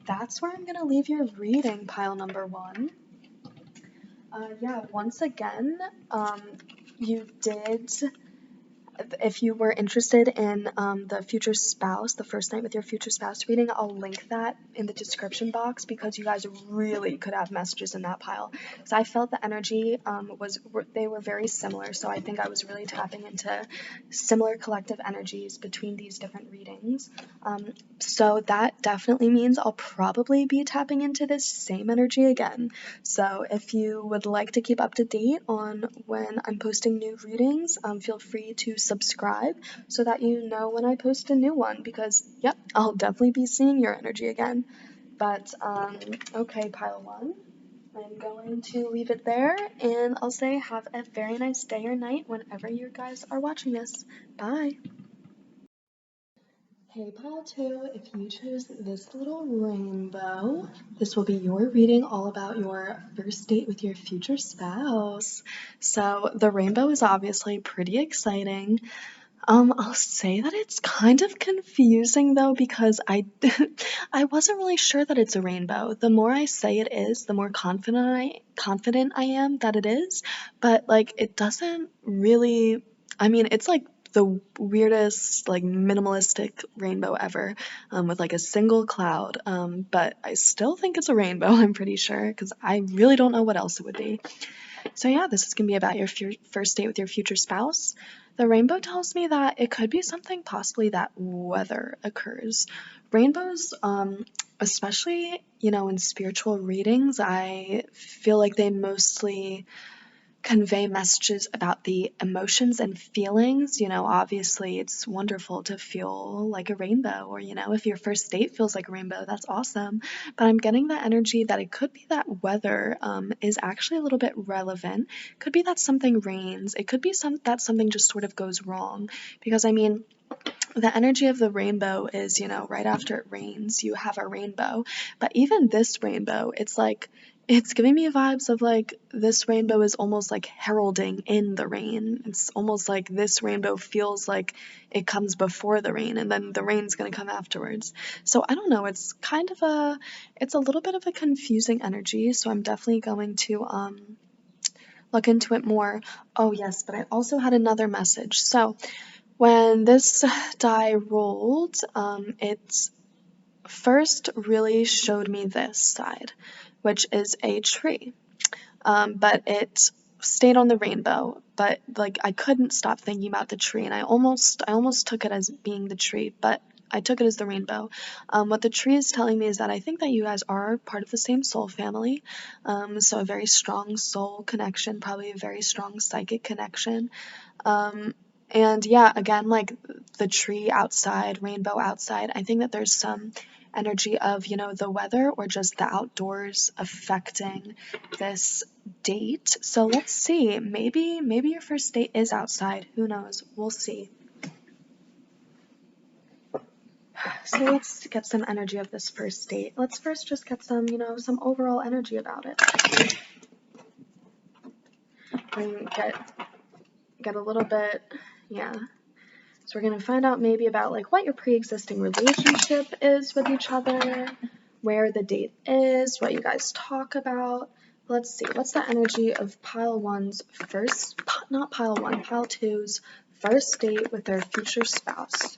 that's where I'm going to leave your reading, pile number one. Yeah, once again, you did, if you were interested in the future spouse, the first night with your future spouse reading, I'll link that in the description box because you guys really could have messages in that pile. So I felt the energy they were very similar. So I think I was really tapping into similar collective energies between these different readings. So that definitely means I'll probably be tapping into this same energy again. So if you would like to keep up to date on when I'm posting new readings, feel free to subscribe so that you know when I post a new one, because yep, I'll definitely be seeing your energy again. But okay, pile one. I'm going to leave it there, and I'll say have a very nice day or night whenever you guys are watching this. Bye! Hey pile 2, if you choose this little rainbow, this will be your reading all about your first date with your future spouse. So the rainbow is obviously pretty exciting. I'll say that it's kind of confusing though because I I wasn't really sure that it's a rainbow. The more I say it is, the more confident I am that it is, but like it doesn't really. I mean, it's like the weirdest like minimalistic rainbow ever, with like a single cloud. But I still think it's a rainbow. I'm pretty sure because I really don't know what else it would be. So yeah, this is going to be about your first date with your future spouse. The rainbow tells me that it could be something possibly that weather occurs. Rainbows, especially, in spiritual readings, I feel like they mostly convey messages about the emotions and feelings. Obviously it's wonderful to feel like a rainbow, or, if your first date feels like a rainbow, that's awesome. But I'm getting the energy that it could be that weather is actually a little bit relevant. Could be that something rains. It could be that something just sort of goes wrong. Because, I mean, the energy of the rainbow is, right after it rains, you have a rainbow. But even this rainbow, it's giving me vibes of like this rainbow is almost like heralding in the rain. It's almost like this rainbow feels like it comes before the rain and then the rain's going to come afterwards. So I don't know, it's a little bit of a confusing energy. So I'm definitely going to look into it more. Oh yes, but I also had another message. So when this die rolled, it first really showed me this side, which is a tree. But it stayed on the rainbow. But like I couldn't stop thinking about the tree, and I almost took it as being the tree, but I took it as the rainbow. What the tree is telling me is that I think that you guys are part of the same soul family. So a very strong soul connection, probably a very strong psychic connection. And yeah, again, like the tree outside, rainbow outside, I think that there's some energy of, the weather or just the outdoors affecting this date. So let's see. Maybe your first date is outside. Who knows? We'll see. So let's get some energy of this first date. Let's first just get some, some overall energy about it. And get a little bit, yeah. So we're going to find out maybe about like what your pre-existing relationship is with each other, where the date is, what you guys talk about. Let's see, what's the energy of pile 1's first, not pile 1, pile 2's first date with their future spouse.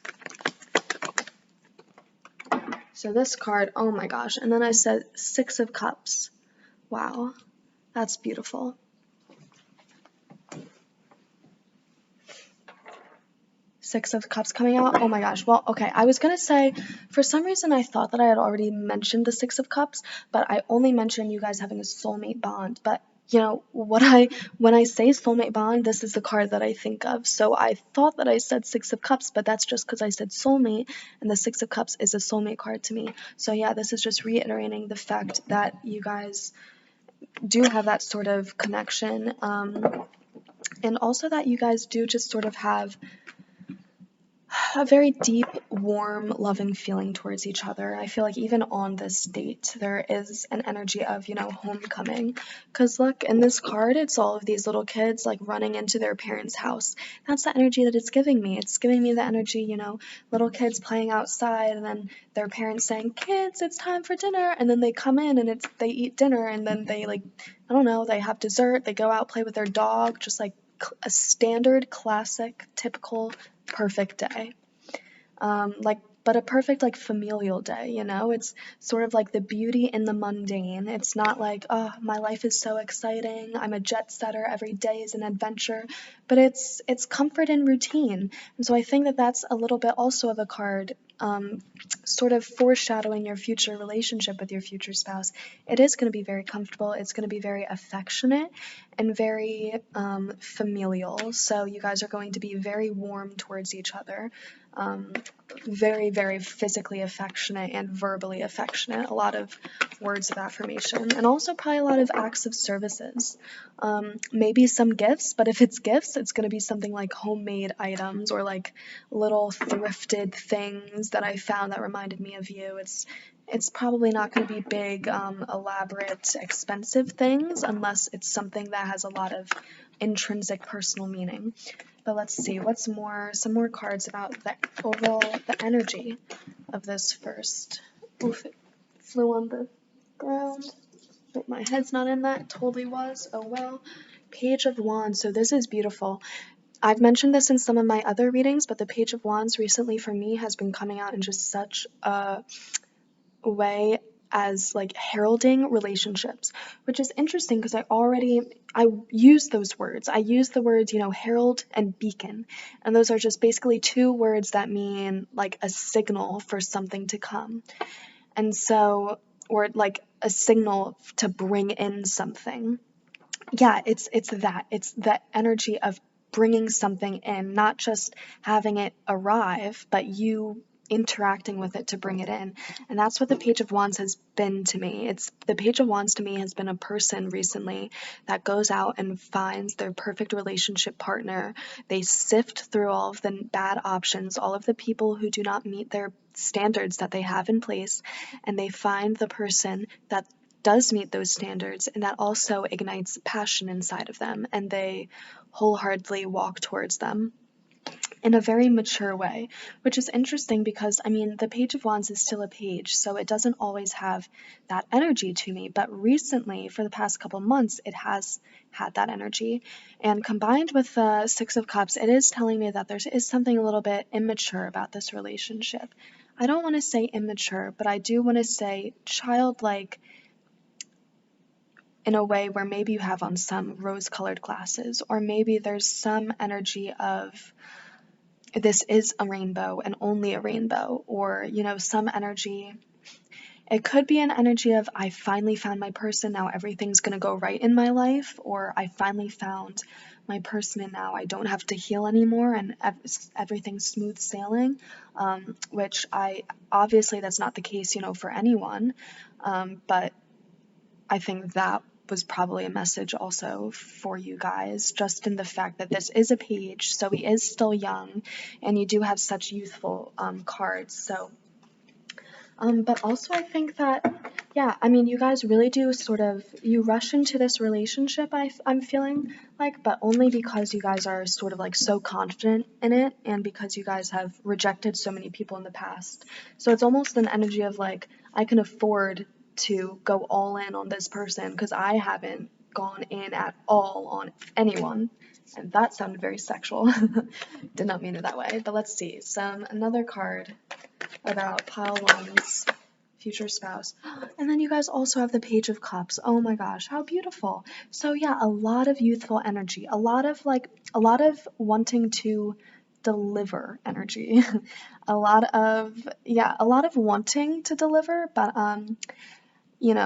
So this card, oh my gosh, and then I said 6 of Cups. Wow, that's beautiful. Six of Cups coming out. Oh my gosh. Well, okay. I was going to say, for some reason, I thought that I had already mentioned the Six of Cups, but I only mentioned you guys having a soulmate bond. But, when I say soulmate bond, this is the card that I think of. So I thought that I said Six of Cups, but that's just because I said soulmate, and the Six of Cups is a soulmate card to me. So yeah, this is just reiterating the fact that you guys do have that sort of connection. And also that you guys do just sort of have a very deep, warm, loving feeling towards each other. I feel like even on this date, there is an energy of, homecoming. Because look, in this card, it's all of these little kids like running into their parents' house. That's the energy that it's giving me. It's giving me the energy, little kids playing outside and then their parents saying, kids, it's time for dinner. And then they come in and they eat dinner and then they I don't know, they have dessert, they go out, play with their dog, just like a standard, classic, typical, perfect day. But a perfect familial day, it's sort of like the beauty in the mundane. It's not like, oh, my life is so exciting, I'm a jet setter, every day is an adventure, but it's comfort and routine. And so I think that that's a little bit also of a card sort of foreshadowing your future relationship with your future spouse. It is going to be very comfortable, it's going to be very affectionate and very familial. So you guys are going to be very warm towards each other. very, very physically affectionate and verbally affectionate, a lot of words of affirmation, and also probably a lot of acts of services. Maybe some gifts, but if it's gifts, it's going to be something like homemade items or like little thrifted things that I found that reminded me of you. It's probably not going to be big, elaborate, expensive things unless it's something that has a lot of intrinsic personal meaning. But let's see, what's more, some more cards about the overall, the energy of this first. Oof, it flew on the ground. But my head's not in that, totally was, oh well. Page of Wands, so this is beautiful. I've mentioned this in some of my other readings, but the Page of Wands recently for me has been coming out in just such a way as like heralding relationships, which is interesting because I use those words. I use the words, herald and beacon, and those are just basically two words that mean like a signal for something to come. And so, or like a signal to bring in something. Yeah, it's that. It's the energy of bringing something in, not just having it arrive, but you interacting with it to bring it in. And that's what the Page of Wands has been to me. The Page of Wands to me has been a person recently that goes out and finds their perfect relationship partner. They sift through all of the bad options, all of the people who do not meet their standards that they have in place, and they find the person that does meet those standards and that also ignites passion inside of them, and they wholeheartedly walk towards them in a very mature way, which is interesting because, the Page of Wands is still a page, so it doesn't always have that energy to me, but recently, for the past couple months, it has had that energy, and combined with the Six of Cups, it is telling me that there is something a little bit immature about this relationship. I don't want to say immature, but I do want to say childlike, in a way where maybe you have on some rose-colored glasses, or maybe there's some energy of this is a rainbow and only a rainbow, or, some energy. It could be an energy of I finally found my person, now everything's going to go right in my life, or I finally found my person and now I don't have to heal anymore and everything's smooth sailing, which obviously that's not the case, for anyone, but I think that was probably a message also for you guys, just in the fact that this is a page, so he is still young, and you do have such youthful cards, so. But also I think that, yeah, you guys really do you rush into this relationship, I'm feeling like, but only because you guys are sort of like so confident in it, and because you guys have rejected so many people in the past. So it's almost an energy of like, I can afford to go all in on this person because I haven't gone in at all on anyone. And that sounded very sexual. Did not mean it that way. But let's see. Another card about pile one's future spouse. And then you guys also have the Page of Cups. Oh my gosh, how beautiful. So yeah, a lot of youthful energy. A lot of wanting to deliver energy. a lot of wanting to deliver, but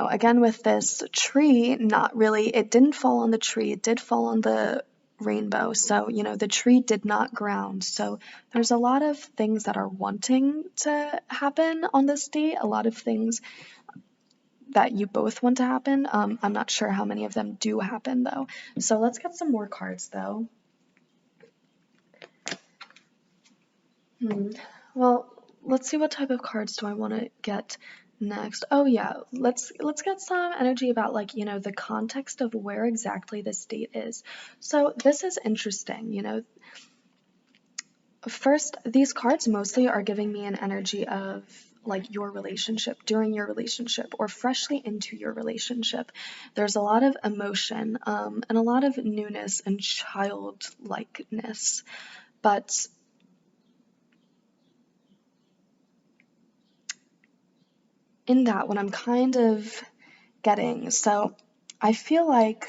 again with this tree, not really, it didn't fall on the tree, it did fall on the rainbow, so the tree did not ground, so there's a lot of things that are wanting to happen on this date, a lot of things that you both want to happen. I'm not sure how many of them do happen though, so let's get some more cards though. Well, let's see, what type of cards do I want to get next? Oh yeah, let's get some energy about the context of where exactly this date is. So this is interesting, First, these cards mostly are giving me an energy of your relationship, during your relationship, or freshly into your relationship. There's a lot of emotion, and a lot of newness and childlikeness, but in that, what I'm kind of getting, so I feel like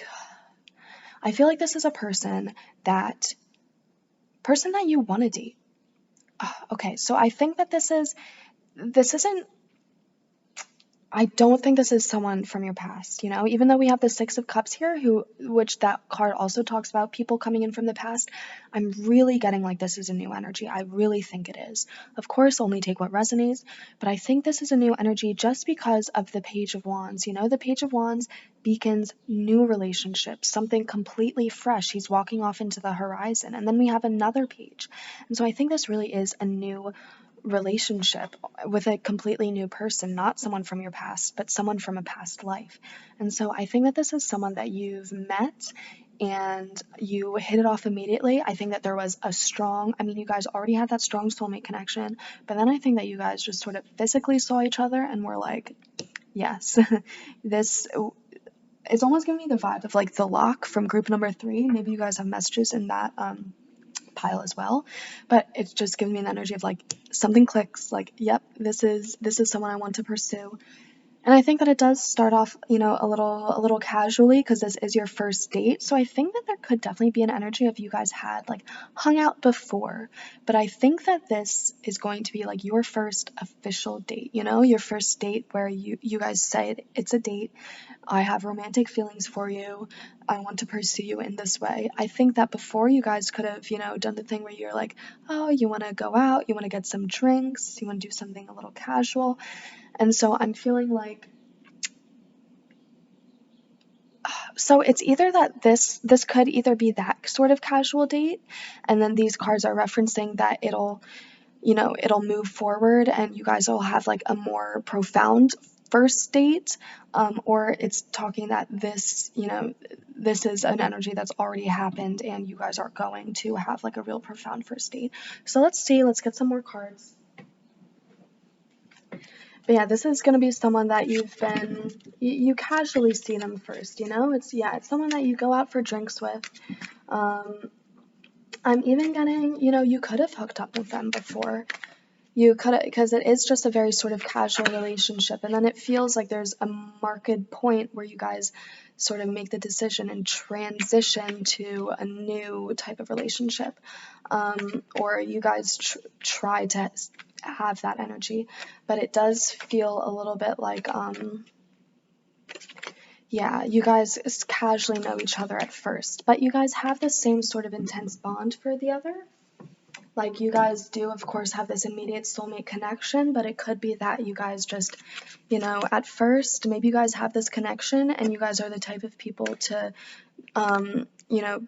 this is a person that you want to date. Okay, so I think that this isn't I don't think this is someone from your past, you know? Even though we have the Six of Cups here, which that card also talks about people coming in from the past, I'm really getting like this is a new energy. I really think it is. Of course, only take what resonates, but I think this is a new energy just because of the Page of Wands. You know, the Page of Wands beacons new relationships, something completely fresh. He's walking off into the horizon. And then we have another page. And so I think this really is a new relationship with a completely new person, not someone from your past, but someone from a past life. And so I think that this is someone that you've met and you hit it off immediately. I think that there was a strong, I mean, you guys already had that strong soulmate connection, but then I think that you guys just sort of physically saw each other and were like, yes, this, it's almost giving me the vibe of like the lock from group number 3. Maybe you guys have messages in that pile as well, but it's just giving me an energy of like something clicks, like, yep, this is someone I want to pursue. And I think that it does start off, you know, a little casually because this is your first date. So I think that there could definitely be an energy of you guys had like hung out before, but I think that this is going to be like your first official date, you know, your first date where you guys say it's a date. I have romantic feelings for you. I want to pursue you in this way. I think that before you guys could have, you know, done the thing where you're like, oh, you want to go out, you want to get some drinks, you want to do something a little casual. And so I'm feeling like, so it's either that this could either be that sort of casual date, and then these cards are referencing that it'll, you know, it'll move forward and you guys will have like a more profound first date, or it's talking that this, you know, this is an energy that's already happened and you guys are going to have like a real profound first date. So let's see, let's get some more cards. But yeah, this is going to be someone that you casually see them first, you know? It's someone that you go out for drinks with. I'm even getting, you know, you could have hooked up with them before. You could have, because it is just a very sort of casual relationship. And then it feels like there's a marked point where you guys sort of make the decision and transition to a new type of relationship. Or you guys try to have that energy, but it does feel a little bit like, you guys casually know each other at first, but you guys have the same sort of intense bond for the other. Like, you guys do, of course, have this immediate soulmate connection, but it could be that you guys just, you know, at first, maybe you guys have this connection and you guys are the type of people to, you know,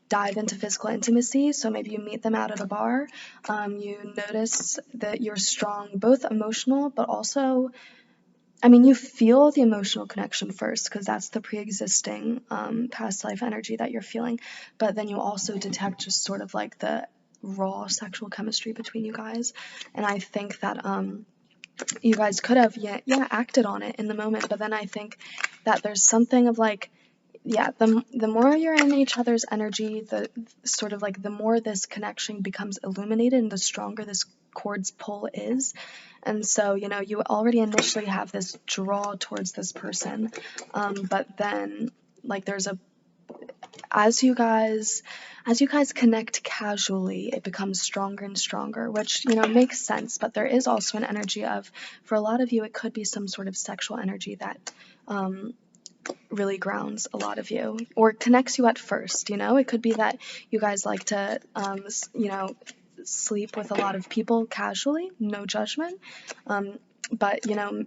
dive into physical intimacy. So maybe you meet them out at a bar. You notice that you're strong, both emotional, but also, I mean, you feel the emotional connection first because that's the pre-existing past life energy that you're feeling. But then you also detect just sort of like the raw sexual chemistry between you guys. And I think that you guys could have acted on it in the moment. But then I think that there's something of like, the more you're in each other's energy, the sort of like the more this connection becomes illuminated and the stronger this cord's pull is. And so, you know, you already initially have this draw towards this person, but then like there's as you guys connect casually, it becomes stronger and stronger, which, you know, makes sense. But there is also an energy of, for a lot of you, it could be some sort of sexual energy that really grounds a lot of you or connects you at first. You know, it could be that you guys like to, you know, sleep with a lot of people casually, no judgment. But, you know,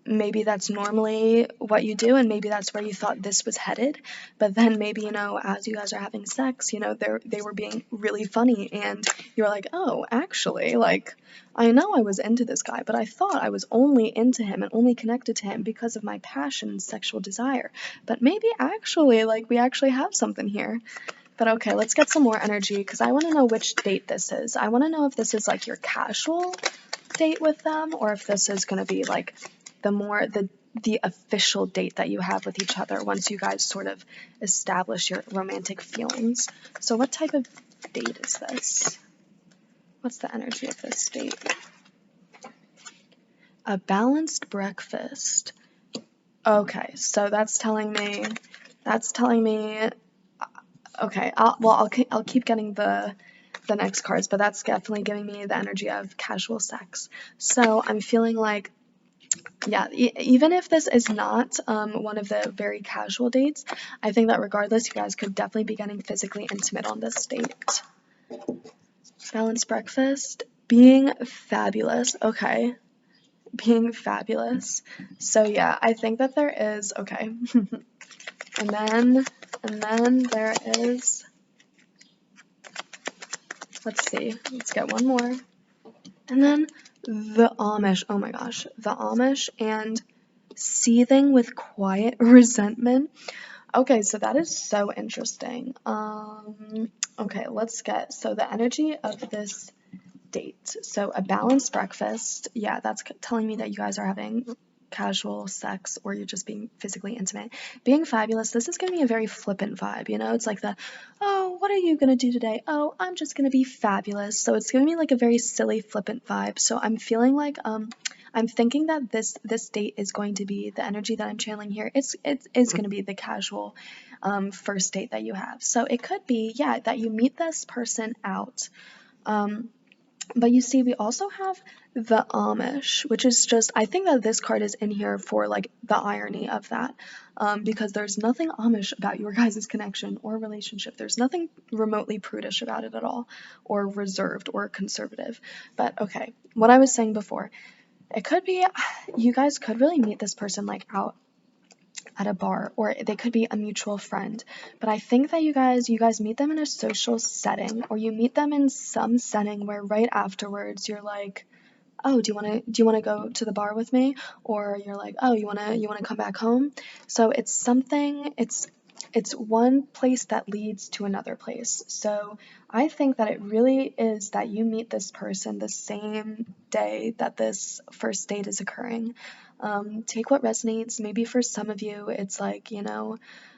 maybe that's normally what you do and maybe that's where you thought this was headed, but then maybe, you know, as you guys are having sex, you know, they were being really funny and you're like, oh, actually, like, I know I was into this guy, but I thought I was only into him and only connected to him because of my passion and sexual desire, but maybe actually, like, we actually have something here. But okay, let's get some more energy because I want to know which date this is. I want to know if this is like your casual date with them or if this is going to be like the official date that you have with each other once you guys sort of establish your romantic feelings. So what type of date is this? What's the energy of this date? A balanced breakfast. Okay, so that's telling me, okay, I'll keep getting the next cards, but that's definitely giving me the energy of casual sex. So I'm feeling like Yeah, even if this is not one of the very casual dates, I think that regardless, you guys could definitely be getting physically intimate on this date. Balanced breakfast, being fabulous. Okay, being fabulous. So yeah, I think that there is, okay. and then there is, let's see, let's get one more. And then the Amish, oh my gosh, the Amish and seething with quiet resentment. Okay, so that is so interesting. Okay, let's get, so the energy of this date. So a balanced breakfast, yeah, that's telling me that you guys are having casual sex or you're just being physically intimate. Being fabulous, this is going to be a very flippant vibe, you know? It's like the, oh, what are you going to do today? Oh, I'm just going to be fabulous. So it's going to be like a very silly, flippant vibe. So I'm feeling like, I'm thinking that this date is going to be the energy that I'm channeling here. It's going to be the casual first date that you have. So it could be, yeah, that you meet this person out. But you see, we also have the Amish, which is just, I think that this card is in here for like the irony of that, because there's nothing Amish about your guys' connection or relationship. There's nothing remotely prudish about it at all, or reserved or conservative. But okay, what I was saying before, it could be, you guys could really meet this person like out at a bar, or they could be a mutual friend. But I think that you guys meet them in a social setting, or you meet them in some setting where right afterwards you're like, oh, do you want to go to the bar with me? Or you're like, oh, you want to come back home? So it's something, it's one place that leads to another place. So I think that it really is that you meet this person the same day that this first date is occurring. Take what resonates. Maybe for some of you, it's like, you know,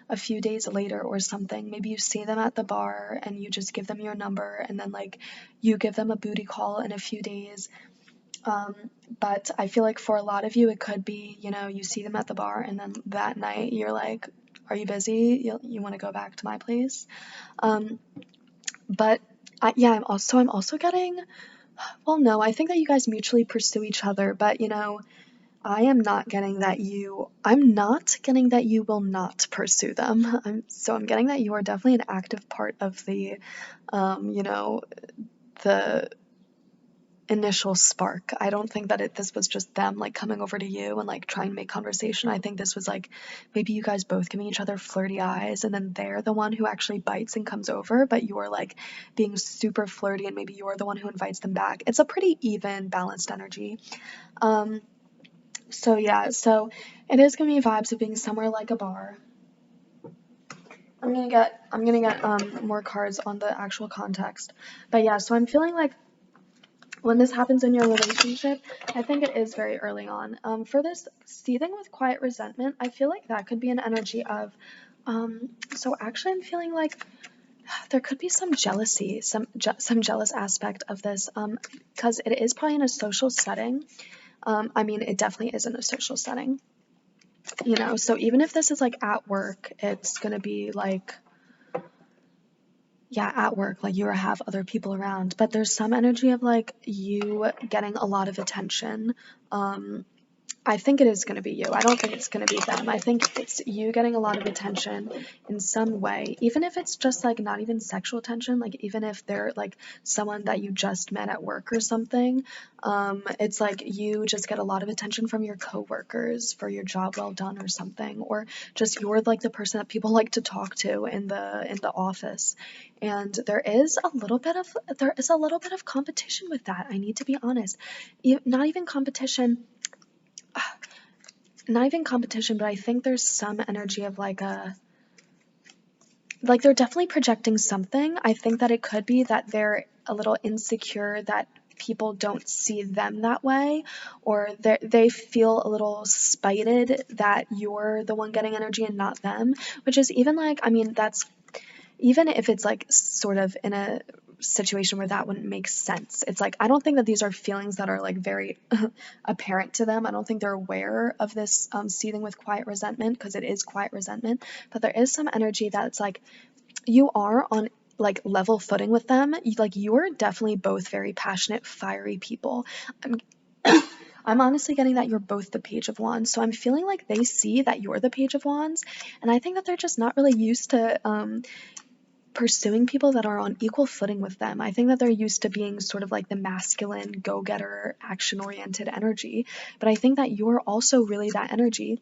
a few days later or something. Maybe you see them at the bar and you just give them your number, and then like you give them a booty call in a few days. But I feel like for a lot of you, it could be, you know, you see them at the bar and then that night you're like, are you busy? You want to go back to my place? But yeah, I'm also getting, well, no, I think that you guys mutually pursue each other, but you know, I'm not getting that you will not pursue them. I'm getting that you are definitely an active part of the, you know, the initial spark. I don't think that this was just them like coming over to you and like trying to make conversation. I think this was like maybe you guys both giving each other flirty eyes, and then they're the one who actually bites and comes over, but you're like being super flirty and maybe you're the one who invites them back. It's a pretty even, balanced energy. So yeah, so it is gonna be vibes of being somewhere like a bar. I'm gonna get more cards on the actual context. But yeah, so I'm feeling like when this happens in your relationship, I think it is very early on. For this seething with quiet resentment, I feel like that could be an energy of, so actually I'm feeling like there could be some jealousy, some jealous aspect of this, because it is probably in a social setting. I mean, it definitely is in a social setting, you know, so even if this is like at work, it's gonna be like, yeah, at work, like you have other people around, but there's some energy of like you getting a lot of attention. I think it is going to be you. I don't think it's going to be them. I think it's you getting a lot of attention in some way, even if it's just like not even sexual attention, like even if they're like someone that you just met at work or something. It's like you just get a lot of attention from your coworkers for your job well done or something, or just you're like the person that people like to talk to in the office. And there is a little bit of competition with that. I need to be honest. Not even competition, but I think there's some energy of like they're definitely projecting something. I think that it could be that they're a little insecure that people don't see them that way, or they feel a little spited that you're the one getting energy and not them, which is even like, I mean, that's even if it's like sort of in a situation where that wouldn't make sense. It's like, I don't think that these are feelings that are like very apparent to them. I don't think they're aware of this seething with quiet resentment, because it is quiet resentment, but there is some energy that's like you are on like level footing with them. You're definitely both very passionate, fiery people. I'm I'm honestly getting that you're both the Page of Wands. So I'm feeling like they see that you're the Page of Wands, and I think that they're just not really used to pursuing people that are on equal footing with them. I think that they're used to being sort of like the masculine, go-getter, action-oriented energy, but I think that you're also really that energy.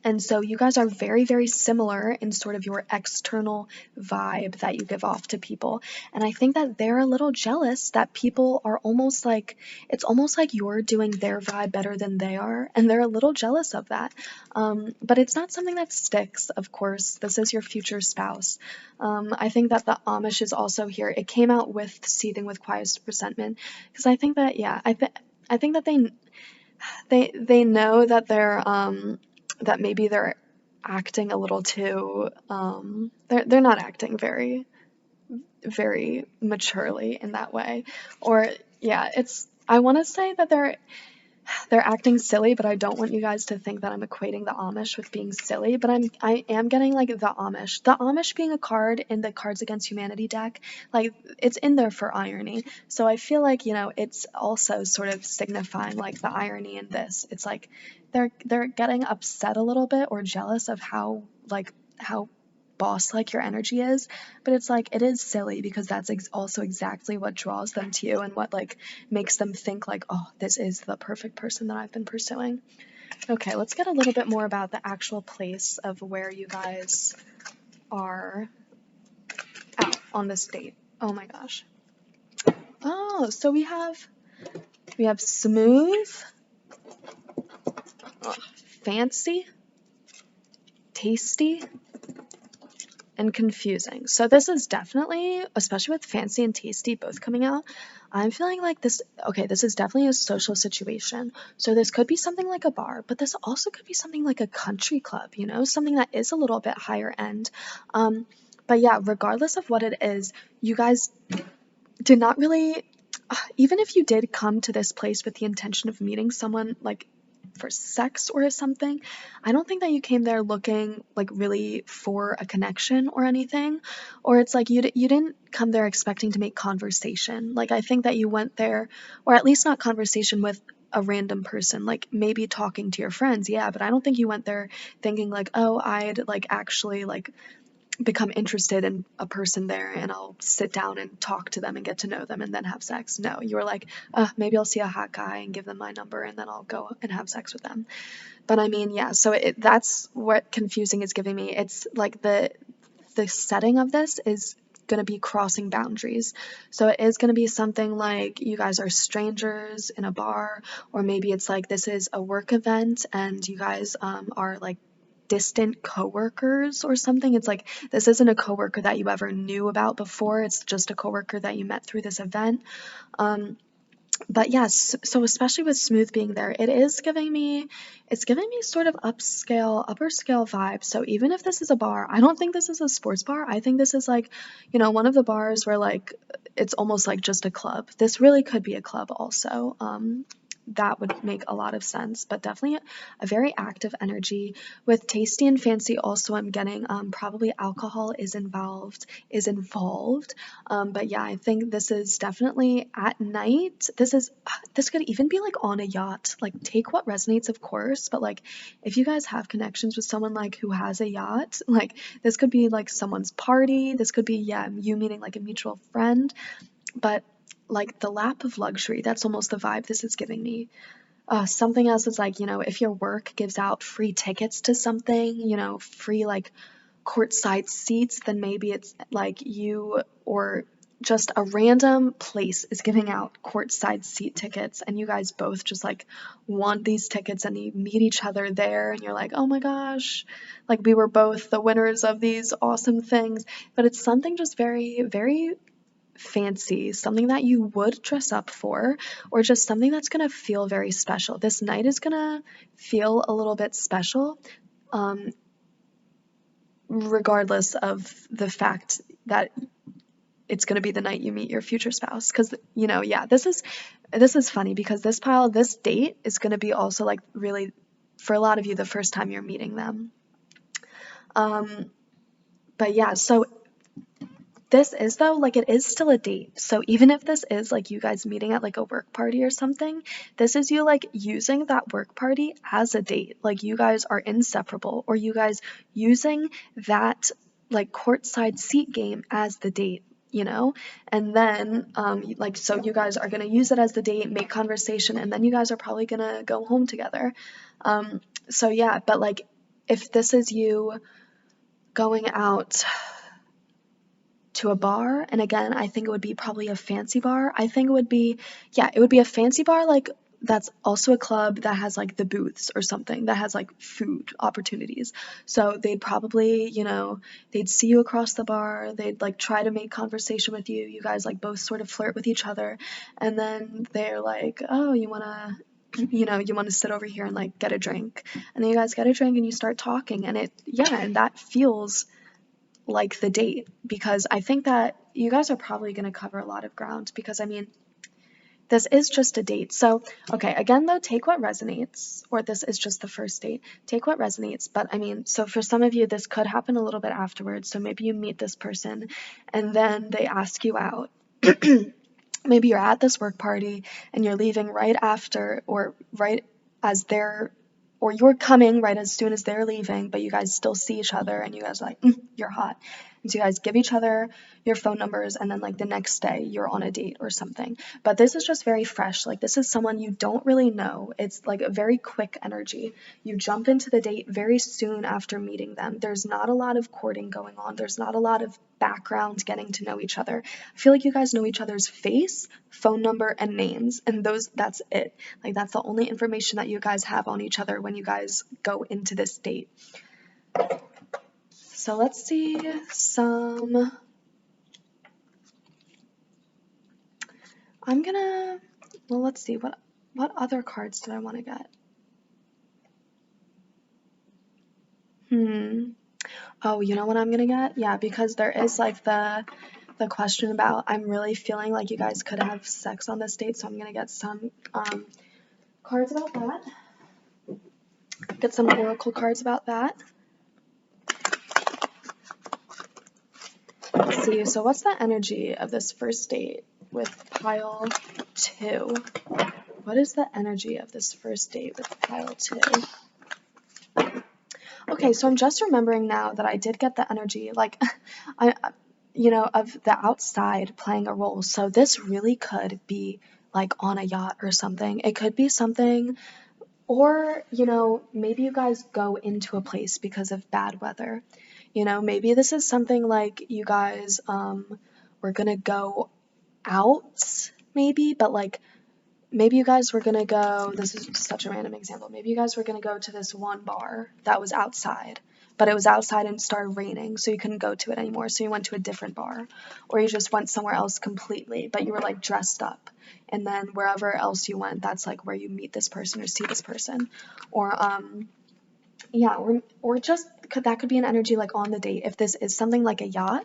And so you guys are very, very similar in sort of your external vibe that you give off to people. And I think that they're a little jealous that people are almost like, it's almost like you're doing their vibe better than they are. And they're a little jealous of that. But it's not something that sticks, of course. This is your future spouse. I think that the Amish is also here. It came out with Seething with Quiet Resentment. Because I think that, yeah, I think that they know that that maybe they're acting a little too they're not acting very very maturely in that way, or yeah, it's, I want to say that they're acting silly, but I don't want you guys to think that I'm equating the Amish with being silly, but I am getting like the Amish being a card in the Cards Against Humanity deck, like it's in there for irony. So I feel like, you know, it's also sort of signifying like the irony in this. It's like they're getting upset a little bit or jealous of how boss like your energy is, but it's like it is silly because that's also exactly what draws them to you and what like makes them think like, oh, this is the perfect person that I've been pursuing. Okay, let's get a little bit more about the actual place of where you guys are out on this date. Oh my gosh. Oh, so we have smooth, fancy, tasty, and confusing. So this is definitely, especially with fancy and tasty both coming out, I'm feeling like this, okay, this is definitely a social situation. So this could be something like a bar, but this also could be something like a country club, you know, something that is a little bit higher end. But yeah, regardless of what it is, you guys did not really, even if you did come to this place with the intention of meeting someone like for sex or something, I don't think that you came there looking like really for a connection or anything, or it's like you didn't come there expecting to make conversation. Like I think that you went there, or at least not conversation with a random person, like maybe talking to your friends, yeah, but I don't think you went there thinking like, oh, I'd like actually like become interested in a person there and I'll sit down and talk to them and get to know them and then have sex. No, you were like, maybe I'll see a hot guy and give them my number and then I'll go and have sex with them. But I mean, yeah, so that's what confusing is giving me. It's like the setting of this is going to be crossing boundaries. So it is going to be something like you guys are strangers in a bar, or maybe it's like this is a work event and you guys are like distant coworkers or something. It's like this isn't a coworker that you ever knew about before. It's just a coworker that you met through this event. But yes, so especially with smooth being there, it's giving me sort of upper scale vibe. So even if this is a bar, I don't think this is a sports bar. I think this is like, you know, one of the bars where like it's almost like just a club. This really could be a club also. That would make a lot of sense, but definitely a very active energy. With tasty and fancy also I'm getting probably alcohol is involved. But yeah, I think this is definitely at night. This could even be like on a yacht. Like take what resonates, of course, but like if you guys have connections with someone like who has a yacht, like this could be like someone's party. This could be, yeah, you meeting like a mutual friend, but like the lap of luxury, that's almost the vibe this is giving me. Something else is like, you know, if your work gives out free tickets to something, you know, free like courtside seats, then maybe it's like you or just a random place is giving out courtside seat tickets and you guys both just like want these tickets and you meet each other there and you're like, oh my gosh, like we were both the winners of these awesome things. But it's something just very, very fancy, something that you would dress up for, or just something that's going to feel very special. This night is going to feel a little bit special, regardless of the fact that it's going to be the night you meet your future spouse. Because, you know, yeah, this is funny because this date is going to be also like really, for a lot of you, the first time you're meeting them. But yeah, so this is though, like, it is still a date. So even if this is like you guys meeting at like a work party or something, this is you like using that work party as a date. Like you guys are inseparable, or you guys using that like courtside seat game as the date, you know? And then like, so you guys are gonna use it as the date, make conversation, and then you guys are probably gonna go home together. So yeah, but like if this is you going out to a bar, and again, I think it would be probably a fancy bar. I think it would be, yeah, it would be a fancy bar, like that's also a club that has like the booths or something, that has like food opportunities. So they'd probably, you know, they'd see you across the bar, they'd like try to make conversation with you, you guys like both sort of flirt with each other, and then they're like, oh, you wanna, you know, you want to sit over here and like get a drink, and then you guys get a drink and you start talking, and it, yeah, and that feels like the date, because I think that you guys are probably going to cover a lot of ground, because I mean, this is just a date. So, okay, again though, take what resonates, or this is just the first date, take what resonates. But I mean, so for some of you, this could happen a little bit afterwards. So maybe you meet this person and then they ask you out. Maybe you're at this work party and you're leaving right after, or right as they're, or you're coming right as soon as they're leaving, but you guys still see each other and you guys are like, you're hot. And so you guys give each other your phone numbers, and then like the next day you're on a date or something. But this is just very fresh. Like this is someone you don't really know. It's like a very quick energy. You jump into the date very soon after meeting them. There's not a lot of courting going on. There's not a lot of background getting to know each other. I feel like you guys know each other's face, phone number, and names, and that's it. Like that's the only information that you guys have on each other when you guys go into this date. So let's see some. Let's see, what other cards did I want to get? Oh, you know what I'm gonna get? Yeah, because there is like the question about, I'm really feeling like you guys could have sex on this date, so I'm gonna get some cards about that. Get some oracle cards about that. Let's see, so what's the energy of this first date with pile 2? What is the energy of this first date with pile 2? Okay, so I'm just remembering now that I did get the energy, like, of the outside playing a role. So this really could be like on a yacht or something. It could be something, or, maybe you guys go into a place because of bad weather. Maybe this is something like you guys were gonna go out, maybe, but like, maybe you guys were gonna go, this is such a random example, maybe you guys were gonna go to this one bar that was outside, but it was outside and it started raining, so you couldn't go to it anymore, so you went to a different bar, or you just went somewhere else completely, but you were like dressed up, and then wherever else you went, that's like where you meet this person or see this person, or yeah, or just that could be an energy like on the date. If this is something like a yacht,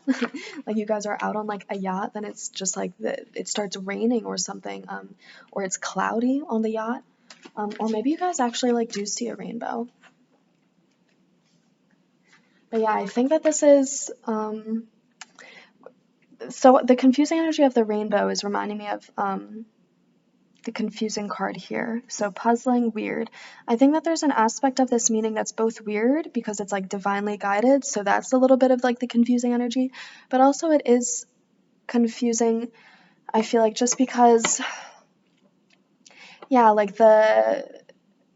like you guys are out on like a yacht, then it's just like it starts raining or something, or it's cloudy on the yacht, or maybe you guys actually like do see a rainbow. But yeah, I think that this is so the confusing energy of the rainbow is reminding me of the confusing card here. So puzzling, weird. I think that there's an aspect of this meaning that's both weird because it's like divinely guided, so that's a little bit of like the confusing energy, but also it is confusing, I feel like, just because, yeah, like the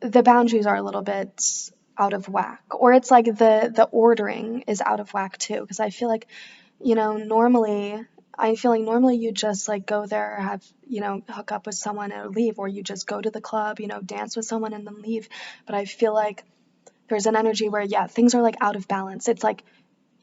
boundaries are a little bit out of whack, or it's like the ordering is out of whack too, because I feel like, normally you just like go there, have, hook up with someone and leave, or you just go to the club, dance with someone and then leave. But I feel like there's an energy where, yeah, things are like out of balance. It's like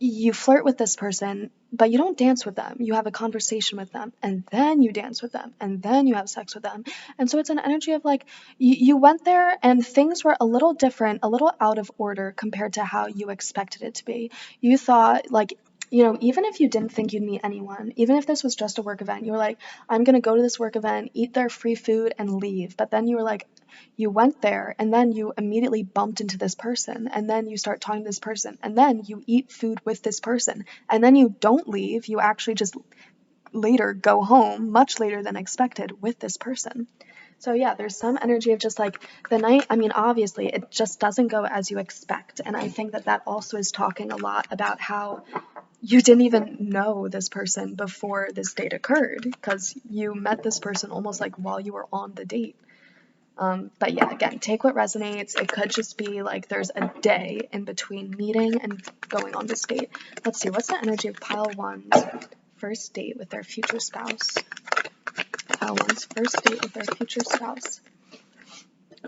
you flirt with this person, but you don't dance with them. You have a conversation with them, and then you dance with them, and then you have sex with them. And so it's an energy of like, you went there and things were a little different, a little out of order compared to how you expected it to be. You thought like, even if you didn't think you'd meet anyone, even if this was just a work event, you were like, I'm going to go to this work event, eat their free food, and leave. But then you were like, you went there and then you immediately bumped into this person and then you start talking to this person and then you eat food with this person and then you don't leave, you actually just later go home, much later than expected, with this person. So yeah, there's some energy of just like the night, I mean, obviously it just doesn't go as you expect. And I think that that also is talking a lot about how you didn't even know this person before this date occurred, because you met this person almost like while you were on the date. But yeah, again, take what resonates. It could just be like there's a day in between meeting and going on this date. Let's see, what's the energy of pile one's first date with their future spouse? Pile one's first date with their future spouse.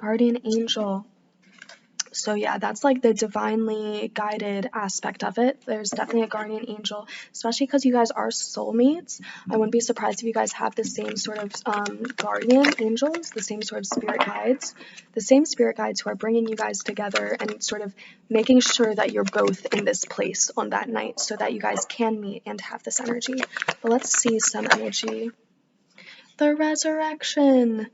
Guardian angel. So yeah, that's like the divinely guided aspect of it. There's definitely a guardian angel, especially because you guys are soulmates. I wouldn't be surprised if you guys have the same sort of guardian angels, the same sort of spirit guides who are bringing you guys together and sort of making sure that you're both in this place on that night so that you guys can meet and have this energy. But let's see some energy. The resurrection.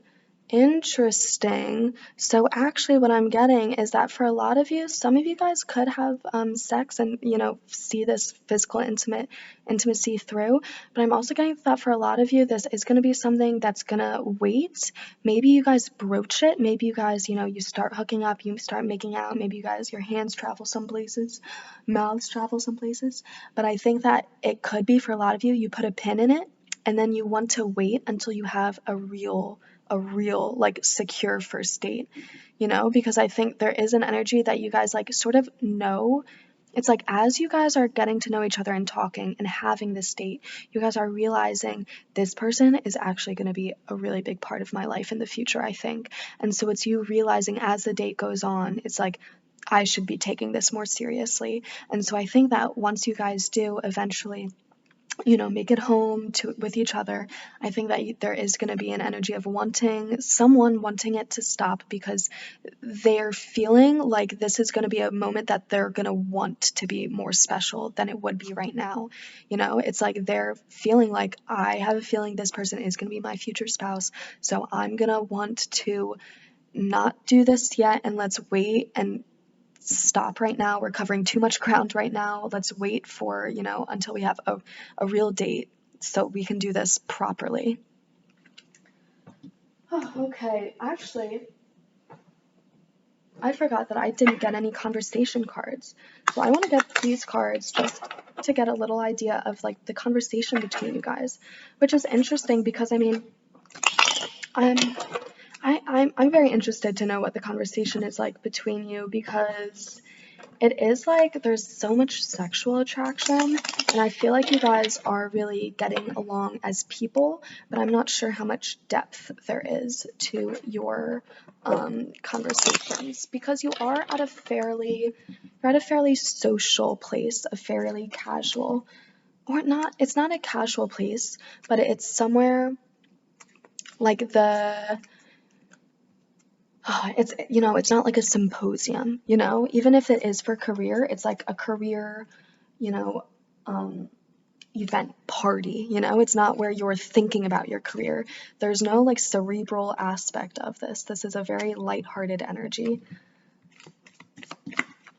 Interesting. So actually what I'm getting is that for a lot of you, some of you guys could have sex and, see this physical intimacy through. But I'm also getting that for a lot of you, this is going to be something that's going to wait. Maybe you guys broach it. Maybe you guys, you start hooking up, you start making out. Maybe you guys, your hands travel some places, mouths travel some places. But I think that it could be for a lot of you, you put a pin in it and then you want to wait until you have a real like secure first date, because I think there is an energy that you guys like sort of know. It's like as you guys are getting to know each other and talking and having this date, you guys are realizing this person is actually going to be a really big part of my life in the future, I think. And so it's you realizing as the date goes on, it's like, I should be taking this more seriously. And so I think that once you guys do eventually make it home with each other, I think that there is going to be an energy of someone wanting it to stop because they're feeling like this is going to be a moment that they're going to want to be more special than it would be right now. It's like they're feeling like, I have a feeling this person is going to be my future spouse, so I'm going to want to not do this yet, and let's wait and stop right now. We're covering too much ground right now. Let's wait for, until we have a real date so we can do this properly. Oh, okay. Actually, I forgot that I didn't get any conversation cards. So I want to get these cards just to get a little idea of like the conversation between you guys, which is interesting because I'm very interested to know what the conversation is like between you, because it is like there's so much sexual attraction, and I feel like you guys are really getting along as people, but I'm not sure how much depth there is to your conversations, because you are at a fairly social place, a fairly casual, or not, it's not a casual place, but it's somewhere like it's not like a symposium, even if it is for career, it's like a career, event party, it's not where you're thinking about your career. There's no like cerebral aspect of this. This is a very lighthearted energy.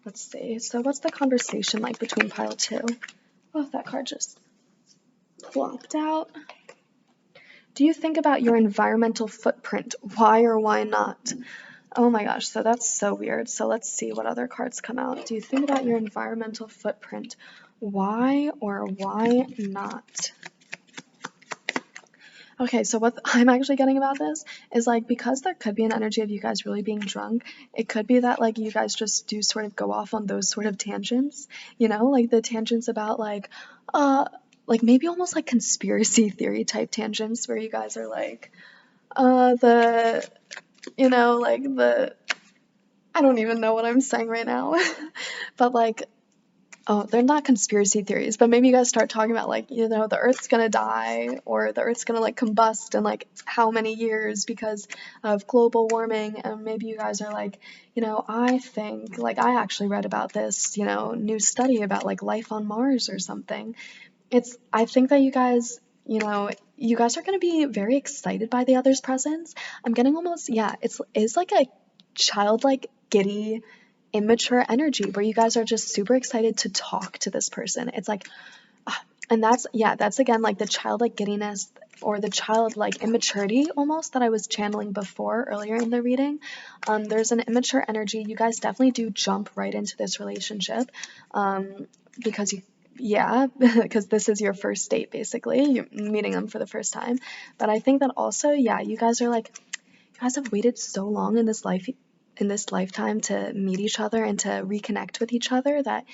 Let's see. So what's the conversation like between pile two? Oh, that card just plopped out. Do you think about your environmental footprint? Why or why not? Oh my gosh, so that's so weird. So let's see what other cards come out. Do you think about your environmental footprint? Why or why not? Okay, so what I'm actually getting about this is like, because there could be an energy of you guys really being drunk, it could be that like you guys just do sort of go off on those sort of tangents, like the tangents about like maybe almost like conspiracy theory type tangents where you guys are like, I don't even know what I'm saying right now, but like, oh, they're not conspiracy theories, but maybe you guys start talking about like, the Earth's gonna die, or the Earth's gonna like combust in like how many years because of global warming, and maybe you guys are like, I think, like, I actually read about this, new study about like life on Mars or something. I think that you guys, you guys are going to be very excited by the other's presence. I'm getting almost, yeah, it's like a childlike, giddy, immature energy where you guys are just super excited to talk to this person. It's like, and that's again like the childlike giddiness or the childlike immaturity almost that I was channeling before earlier in the reading. There's an immature energy. You guys definitely do jump right into this relationship because because this is your first date basically. You're meeting them for the first time. But I think that also, yeah, you guys have waited so long in this lifetime to meet each other and to reconnect with each other that,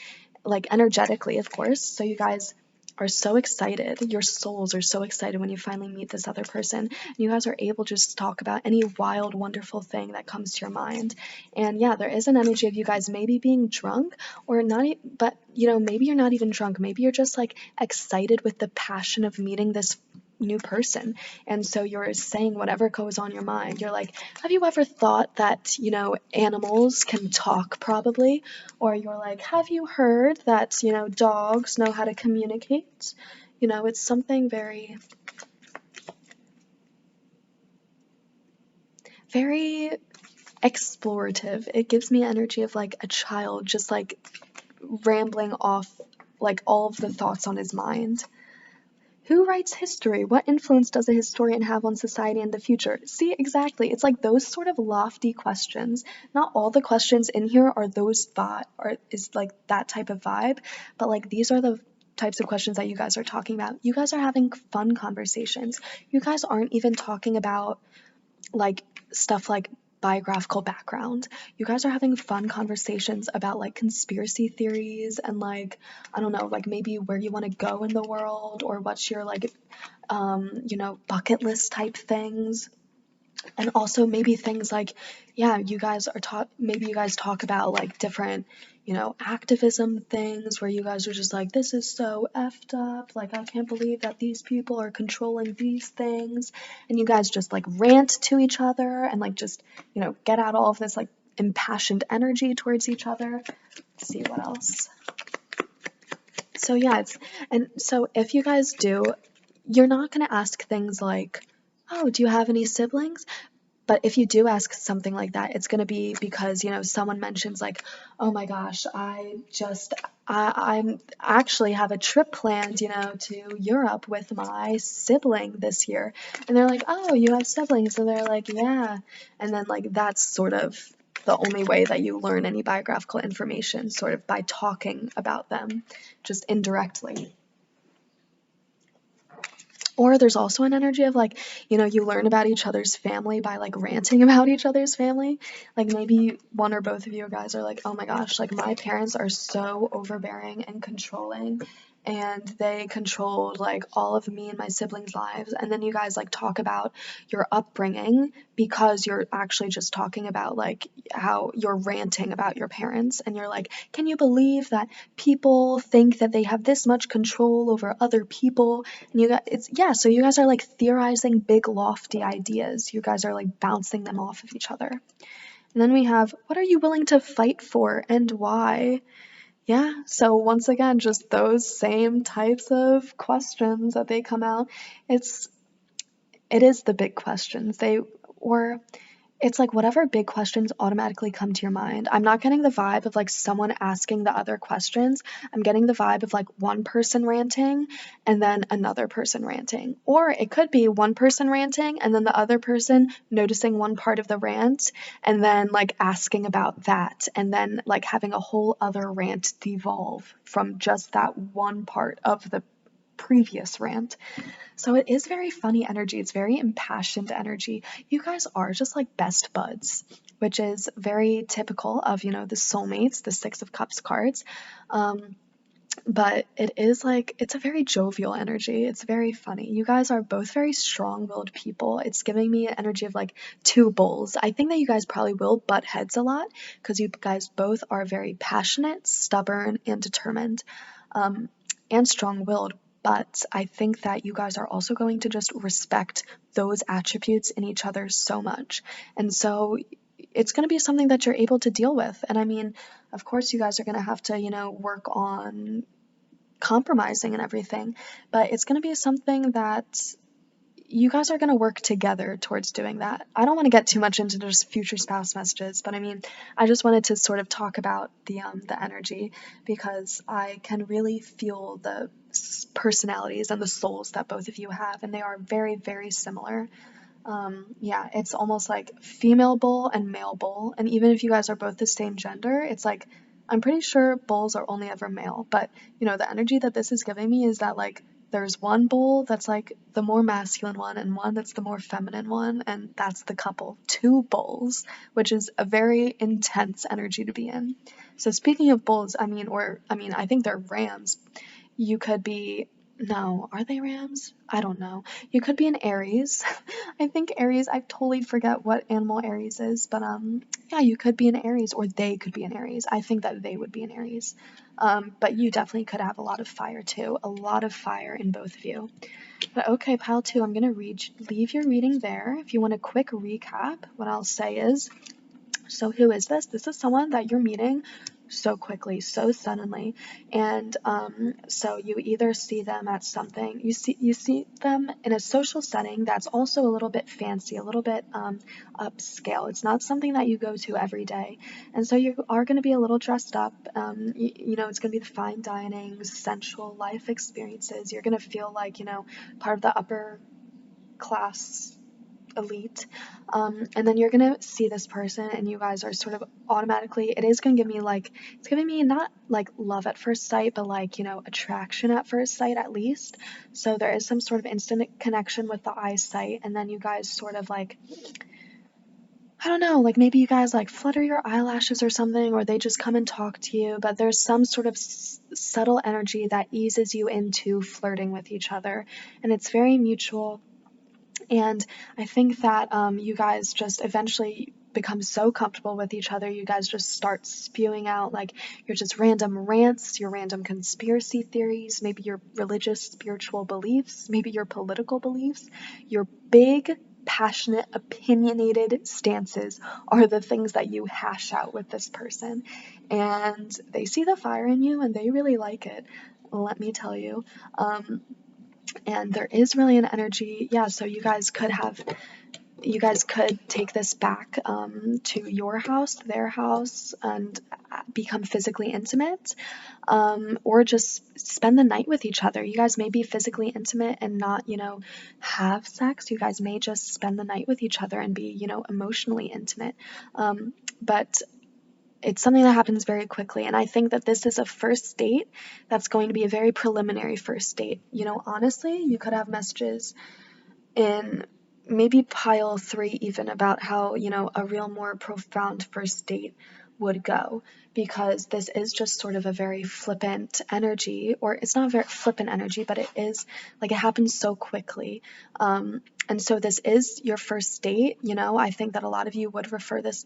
like, energetically, of course. So you guys are so excited. Your souls are so excited when you finally meet this other person. And you guys are able to just talk about any wild, wonderful thing that comes to your mind. And yeah, there is an energy of you guys maybe being drunk or not, but maybe you're not even drunk. Maybe you're just like excited with the passion of meeting this new person. And so you're saying whatever goes on your mind. You're like, have you ever thought that, animals can talk probably? Or you're like, have you heard that, dogs know how to communicate? It's something very, very explorative. It gives me energy of like a child just like rambling off like all of the thoughts on his mind. Who writes history? What influence does a historian have on society in the future? See, exactly. It's like those sort of lofty questions. Not all the questions in here are is like that type of vibe, but like these are the types of questions that you guys are talking about. You guys are having fun conversations. You guys aren't even talking about like stuff like biographical background. You guys are having fun conversations about like conspiracy theories and like, I don't know, like maybe where you want to go in the world or what's your like bucket list type things. And also maybe things like, yeah, maybe you guys talk about like different, activism things where you guys are just like, this is so effed up. Like, I can't believe that these people are controlling these things. And you guys just like rant to each other and like just, get out all of this like impassioned energy towards each other. Let's see what else. So yeah, so if you guys do, you're not going to ask things like, oh, do you have any siblings? But if you do ask something like that, it's going to be because, someone mentions like, oh my gosh, I actually have a trip planned, to Europe with my sibling this year. And they're like, oh, you have siblings? And they're like, yeah. And then like, that's sort of the only way that you learn any biographical information, sort of by talking about them, just indirectly. Or there's also an energy of like, you learn about each other's family by like ranting about each other's family. Like maybe one or both of you guys are like, oh my gosh, like my parents are so overbearing and controlling and they controlled like all of me and my siblings' lives. And then you guys like talk about your upbringing because you're actually just talking about like how you're ranting about your parents and you're like, can you believe that people think that they have this much control over other people? And so you guys are like theorizing big lofty ideas. You guys are like bouncing them off of each other. And then we have, what are you willing to fight for and why? Yeah, so once again, just those same types of questions that they come out. It is the big questions. It's like whatever big questions automatically come to your mind. I'm not getting the vibe of like someone asking the other questions. I'm getting the vibe of like one person ranting and then another person ranting. Or it could be one person ranting and then the other person noticing one part of the rant and then like asking about that and then like having a whole other rant devolve from just that one part of the previous rant. So it is very funny energy. It's very impassioned energy. You guys are just like best buds, which is very typical of, the soulmates, the Six of Cups cards. But it is like, it's a very jovial energy. It's very funny. You guys are both very strong-willed people. It's giving me an energy of like two bulls. I think that you guys probably will butt heads a lot because you guys both are very passionate, stubborn, and determined, and strong-willed. But I think that you guys are also going to just respect those attributes in each other so much. And so it's going to be something that you're able to deal with. And I mean, of course, you guys are going to have to, work on compromising and everything. But it's going to be something that you guys are going to work together towards doing that. I don't want to get too much into just future spouse messages, but I mean, I just wanted to sort of talk about the energy, because I can really feel the personalities and the souls that both of you have, and they are very, very similar. Yeah, it's almost like female bull and male bull, and even if you guys are both the same gender, it's like, I'm pretty sure bulls are only ever male, but you know, the energy that this is giving me is that like there's one bull that's like the more masculine one and one that's the more feminine one, and that's the couple, two bulls, which is a very intense energy to be in. So speaking of bulls, I think they're rams. You could be, no, are they rams? I don't know. You could be an Aries. I think Aries, I totally forget what animal Aries is, but yeah, you could be an Aries, or they could be an Aries. I think that they would be an Aries. But you definitely could have a lot of fire too, a lot of fire in both of you. But okay, pile two, I'm gonna leave your reading there. If you want a quick recap, what I'll say is, so who is this? This is someone that you're meeting so quickly, so suddenly, and so you either see them at something, you see them in a social setting that's also a little bit fancy, a little bit upscale. It's not something that you go to every day, and so you are going to be a little dressed up. You know, it's going to be the fine dining, sensual life experiences. You're going to feel like, you know, part of the upper class elite, and then you're gonna see this person and you guys are sort of automatically, it is gonna give me like, it's giving me not like love at first sight, but like, you know, attraction at first sight at least. So there is some sort of instant connection with the eyesight, and then you guys sort of like, I don't know, like maybe you guys like flutter your eyelashes or something, or they just come and talk to you, but there's some sort of subtle energy that eases you into flirting with each other, and it's very mutual. And I think that you guys just eventually become so comfortable with each other, you guys just start spewing out like your just random rants, your random conspiracy theories, maybe your religious, spiritual beliefs, maybe your political beliefs. Your big, passionate, opinionated stances are the things that you hash out with this person. And they see the fire in you and they really like it, let me tell you. And there is really an energy, yeah, so you guys could take this back to your house, their house, and become physically intimate, or just spend the night with each other. You guys may be physically intimate and not, you know, have sex. You guys may just spend the night with each other and be, you know, emotionally intimate. But it's something that happens very quickly, and I think that this is a first date that's going to be a very preliminary first date. You know, honestly, you could have messages in maybe pile three even about how, you know, a real more profound first date would go, because this is just sort of a very flippant energy, or it's not a very flippant energy, but it is like it happens so quickly. And so this is your first date, you know, I think that a lot of you would refer this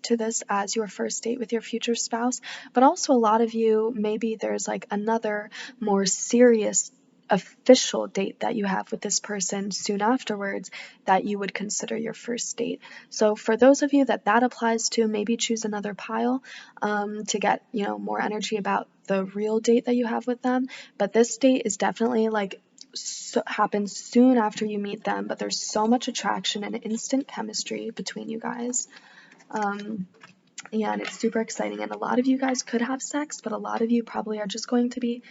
as your first date with your future spouse, but also a lot of you, maybe there's like another more serious official date that you have with this person soon afterwards that you would consider your first date. So for those of you that applies to, maybe choose another pile to get, you know, more energy about the real date that you have with them. But this date is definitely like happens soon after you meet them, but there's so much attraction and instant chemistry between you guys. Yeah, and it's super exciting, and a lot of you guys could have sex, but a lot of you probably are just going to be,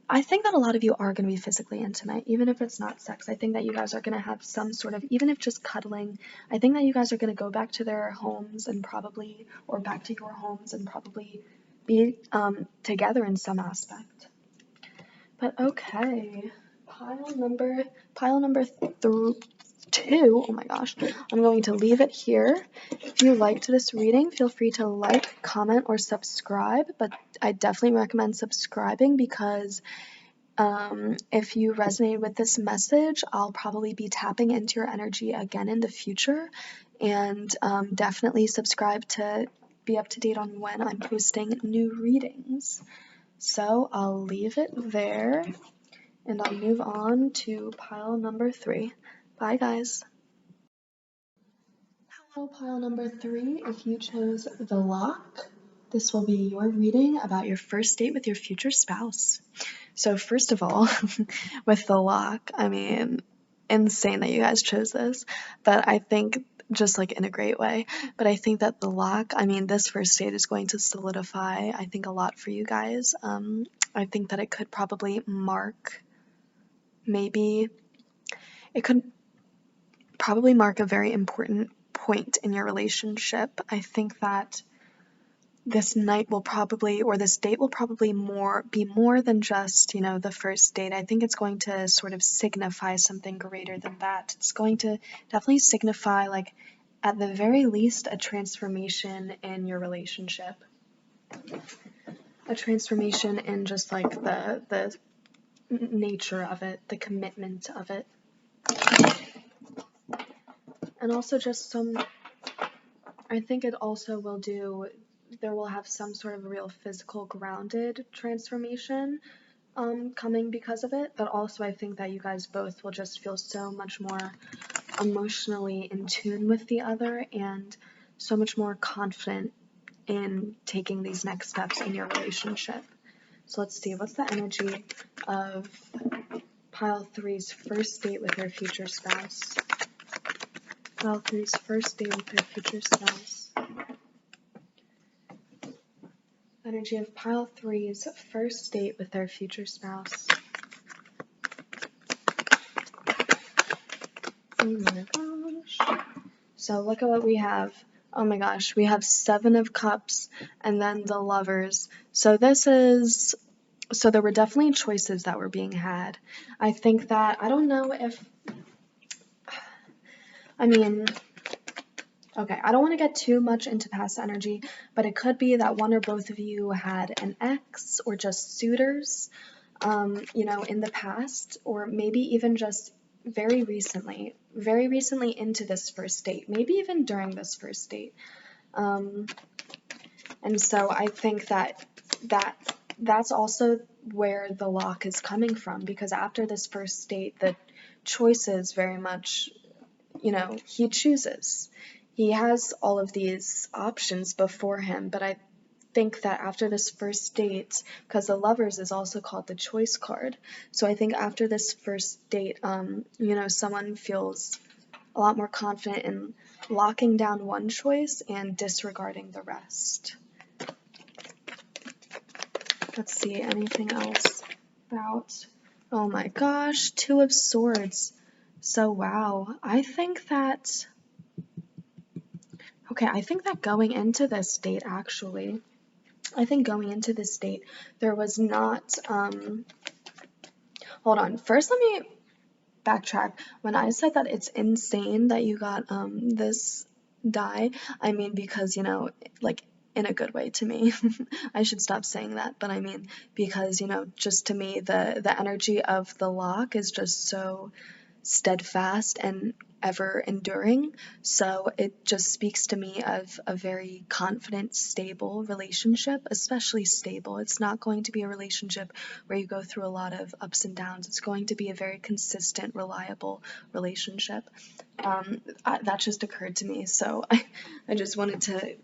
I think that a lot of you are going to be physically intimate, even if it's not sex. I think that you guys are going to have some sort of, even if just cuddling, I think that you guys are going to go back to their homes and probably, or back to your homes and probably be together in some aspect. But okay, pile number two, oh my gosh, I'm going to leave it here. If you liked this reading, feel free to like, comment, or subscribe, but I definitely recommend subscribing because if you resonate with this message, I'll probably be tapping into your energy again in the future, and definitely subscribe to be up to date on when I'm posting new readings. So I'll leave it there, and I'll move on to pile number three. Bye, guys. Hello, pile number three. If you chose the lock, this will be your reading about your first date with your future spouse. So first of all, with the lock, I mean, insane that you guys chose this, but I think just like in a great way. But I think that the lock, I mean, this first date is going to solidify, I think, a lot for you guys. I think that it could probably mark, maybe, it could probably mark a very important point in your relationship. I think that this night will probably, or this date will probably be more than just, the first date. I think it's going to sort of signify something greater than that. It's going to definitely signify, like, at the very least, a transformation in your relationship. A transformation in just like the nature of it, the commitment of it. And also just I think it also there will have some sort of real physical grounded transformation coming because of it, but also I think that you guys both will just feel so much more emotionally in tune with the other and so much more confident in taking these next steps in your relationship. So let's see, what's the energy of Pile 3's first date with their future spouse? Pile 3's first date with their future spouse. Energy of Pile 3's first date with their future spouse. Oh my gosh. So look at what we have. Oh my gosh, we have 7 of Cups and then the Lovers. So there were definitely choices that were being had. I think that, I don't know if, okay, I don't want to get too much into past energy, but it could be that one or both of you had an ex or just suitors, in the past, or maybe even just very recently into this first date, maybe even during this first date. And so I think that's also where the lock is coming from, because after this first date, the choice is very much, he chooses. He has all of these options before him, but I think that after this first date, because the Lovers is also called the choice card, so I think after this first date, someone feels a lot more confident in locking down one choice and disregarding the rest. Let's see, anything else about, oh my gosh, 2 of Swords. So wow, I think that going into this date, actually, there was not, hold on, first let me backtrack. When I said that it's insane that you got this die, I mean because, like, in a good way to me. I should stop saying that, but I mean because, just to me, the energy of the lock is just so steadfast and ever enduring. So it just speaks to me of a very confident, stable relationship, especially stable. It's not going to be a relationship where you go through a lot of ups and downs. It's going to be a very consistent, reliable relationship. That just occurred to me, so I just wanted to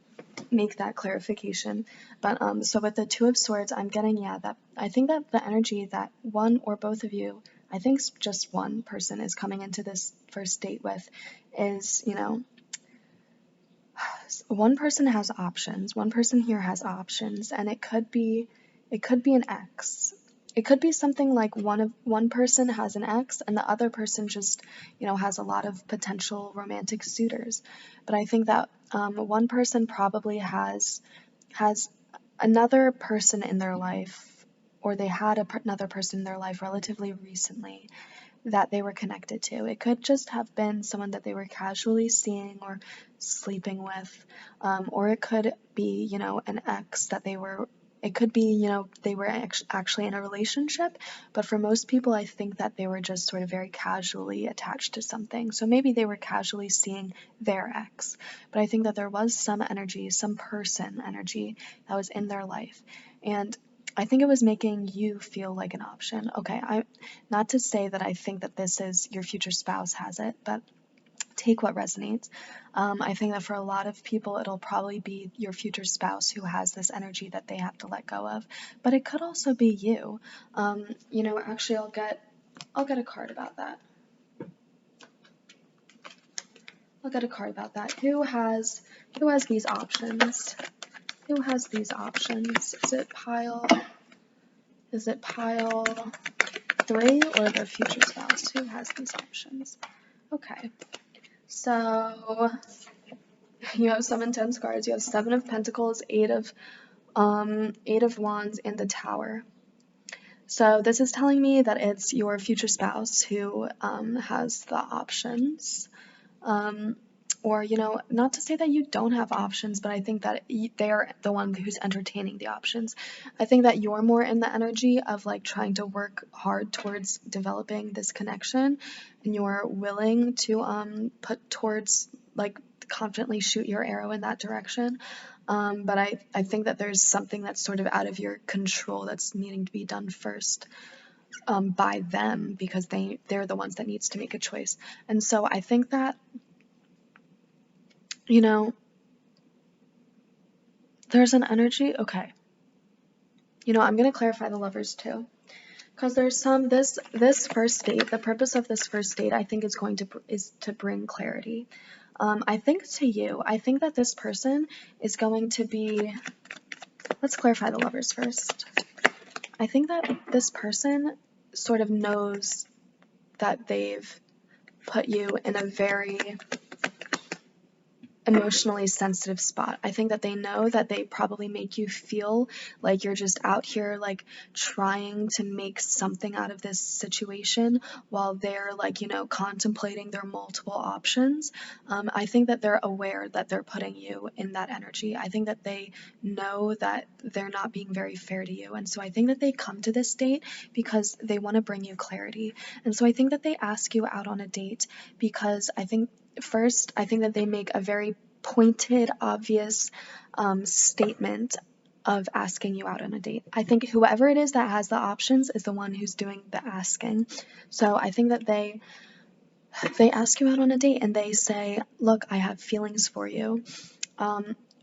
make that clarification. But so with the 2 of Swords, I'm getting, that I think that the energy that one or both of you, I think just one person is coming into this first date with is, one person has options. One person here has options, and it could be an ex. It could be something like one person has an ex and the other person just, has a lot of potential romantic suitors. But I think that one person probably has another person in their life, or they had another person in their life relatively recently that they were connected to. It could just have been someone that they were casually seeing or sleeping with, or it could be, an ex that it could be, they were actually in a relationship, but for most people, I think that they were just sort of very casually attached to something. So maybe they were casually seeing their ex, but I think that there was some energy, some person energy that was in their life. And I think it was making you feel like an option. Okay, not to say that I think that this is your future spouse has it, but take what resonates. I think that for a lot of people, it'll probably be your future spouse who has this energy that they have to let go of, but it could also be you. Actually, I'll get a card about that. I'll get a card about that. Who has these options? Who has these options? Is it pile 3 or their future spouse? Who has these options? Okay. So you have some intense cards. You have 7 of Pentacles, 8 of Wands, and the Tower. So this is telling me that it's your future spouse who has the options. Or, not to say that you don't have options, but I think that they're the one who's entertaining the options. I think that you're more in the energy of like trying to work hard towards developing this connection, and you're willing to put towards like confidently shoot your arrow in that direction. But I think that there's something that's sort of out of your control that's needing to be done first. By them, because they're the ones that needs to make a choice. And so I think that there's an energy. Okay, I'm going to clarify the Lovers too, because there's this first date, the purpose of this first date I think is to bring clarity. I think that this person is going to be, let's clarify the Lovers first. I think that this person sort of knows that they've put you in a very emotionally sensitive spot. I think that they know that they probably make you feel like you're just out here like trying to make something out of this situation while they're like, contemplating their multiple options. I think that they're aware that they're putting you in that energy. I think that they know that they're not being very fair to you. And so I think that they come to this date because they want to bring you clarity. And so I think that they ask you out on a date because I think that they make a very pointed, obvious statement of asking you out on a date. I think whoever it is that has the options is the one who's doing the asking. So I think that they ask you out on a date and they say, look, I have feelings for you.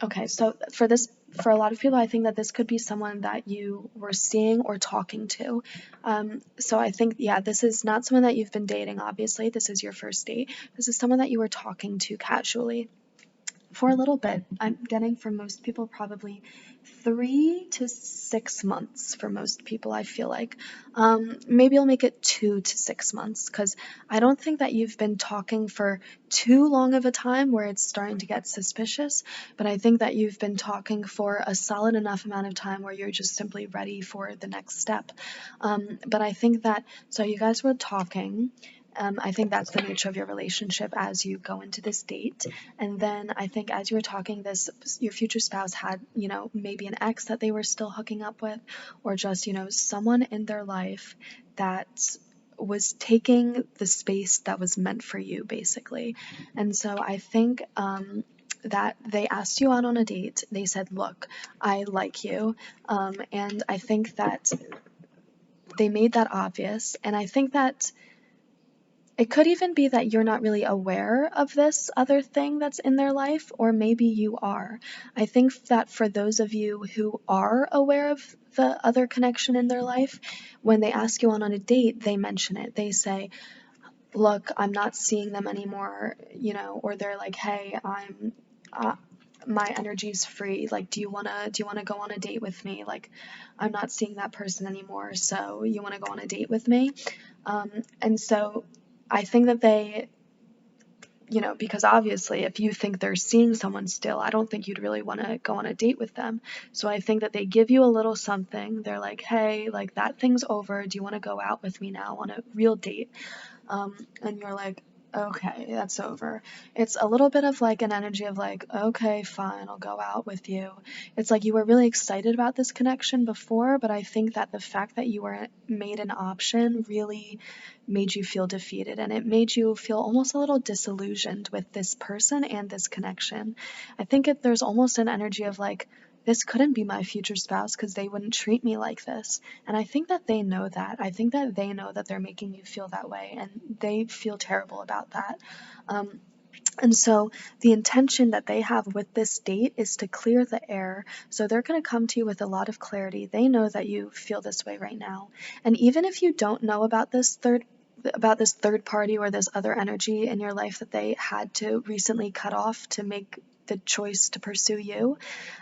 Okay, so for a lot of people, I think that this could be someone that you were seeing or talking to. So I think, this is not someone that you've been dating, obviously. This is your first date. This is someone that you were talking to casually for a little bit. I'm getting for most people probably 3 to 6 months for most people, I feel like. Maybe I'll make it 2 to 6 months because I don't think that you've been talking for too long of a time where it's starting to get suspicious, but I think that you've been talking for a solid enough amount of time where you're just simply ready for the next step. But I think that, so you guys were talking. I think that's the nature of your relationship as you go into this date. And then I think as you were talking, your future spouse had, maybe an ex that they were still hooking up with, or just, someone in their life that was taking the space that was meant for you, basically. And so I think that they asked you out on a date. They said, look, I like you. And I think that they made that obvious. And I think that it could even be that you're not really aware of this other thing that's in their life, or maybe you are. I think that for those of you who are aware of the other connection in their life, when they ask you on a date, they mention it. They say, look, I'm not seeing them anymore, or they're like, hey, my energy's free. Like, do you wanna go on a date with me? Like, I'm not seeing that person anymore, so you wanna go on a date with me? And so I think that they, because obviously if you think they're seeing someone still, I don't think you'd really want to go on a date with them. So I think that they give you a little something. They're like, hey, like that thing's over. Do you want to go out with me now on a real date? And you're like, okay, that's over. It's a little bit of like an energy of like, okay, fine, I'll go out with you. It's like you were really excited about this connection before, but I think that the fact that you were made an option really made you feel defeated, and it made you feel almost a little disillusioned with this person and this connection. I think there's almost an energy of like, this couldn't be my future spouse because they wouldn't treat me like this. And I think that they know that. I think that they know that they're making you feel that way, and they feel terrible about that. And so the intention that they have with this date is to clear the air. So they're going to come to you with a lot of clarity. They know that you feel this way right now. And even if you don't know about this third about this third party or this other energy in your life that they had to recently cut off to make the choice to pursue you,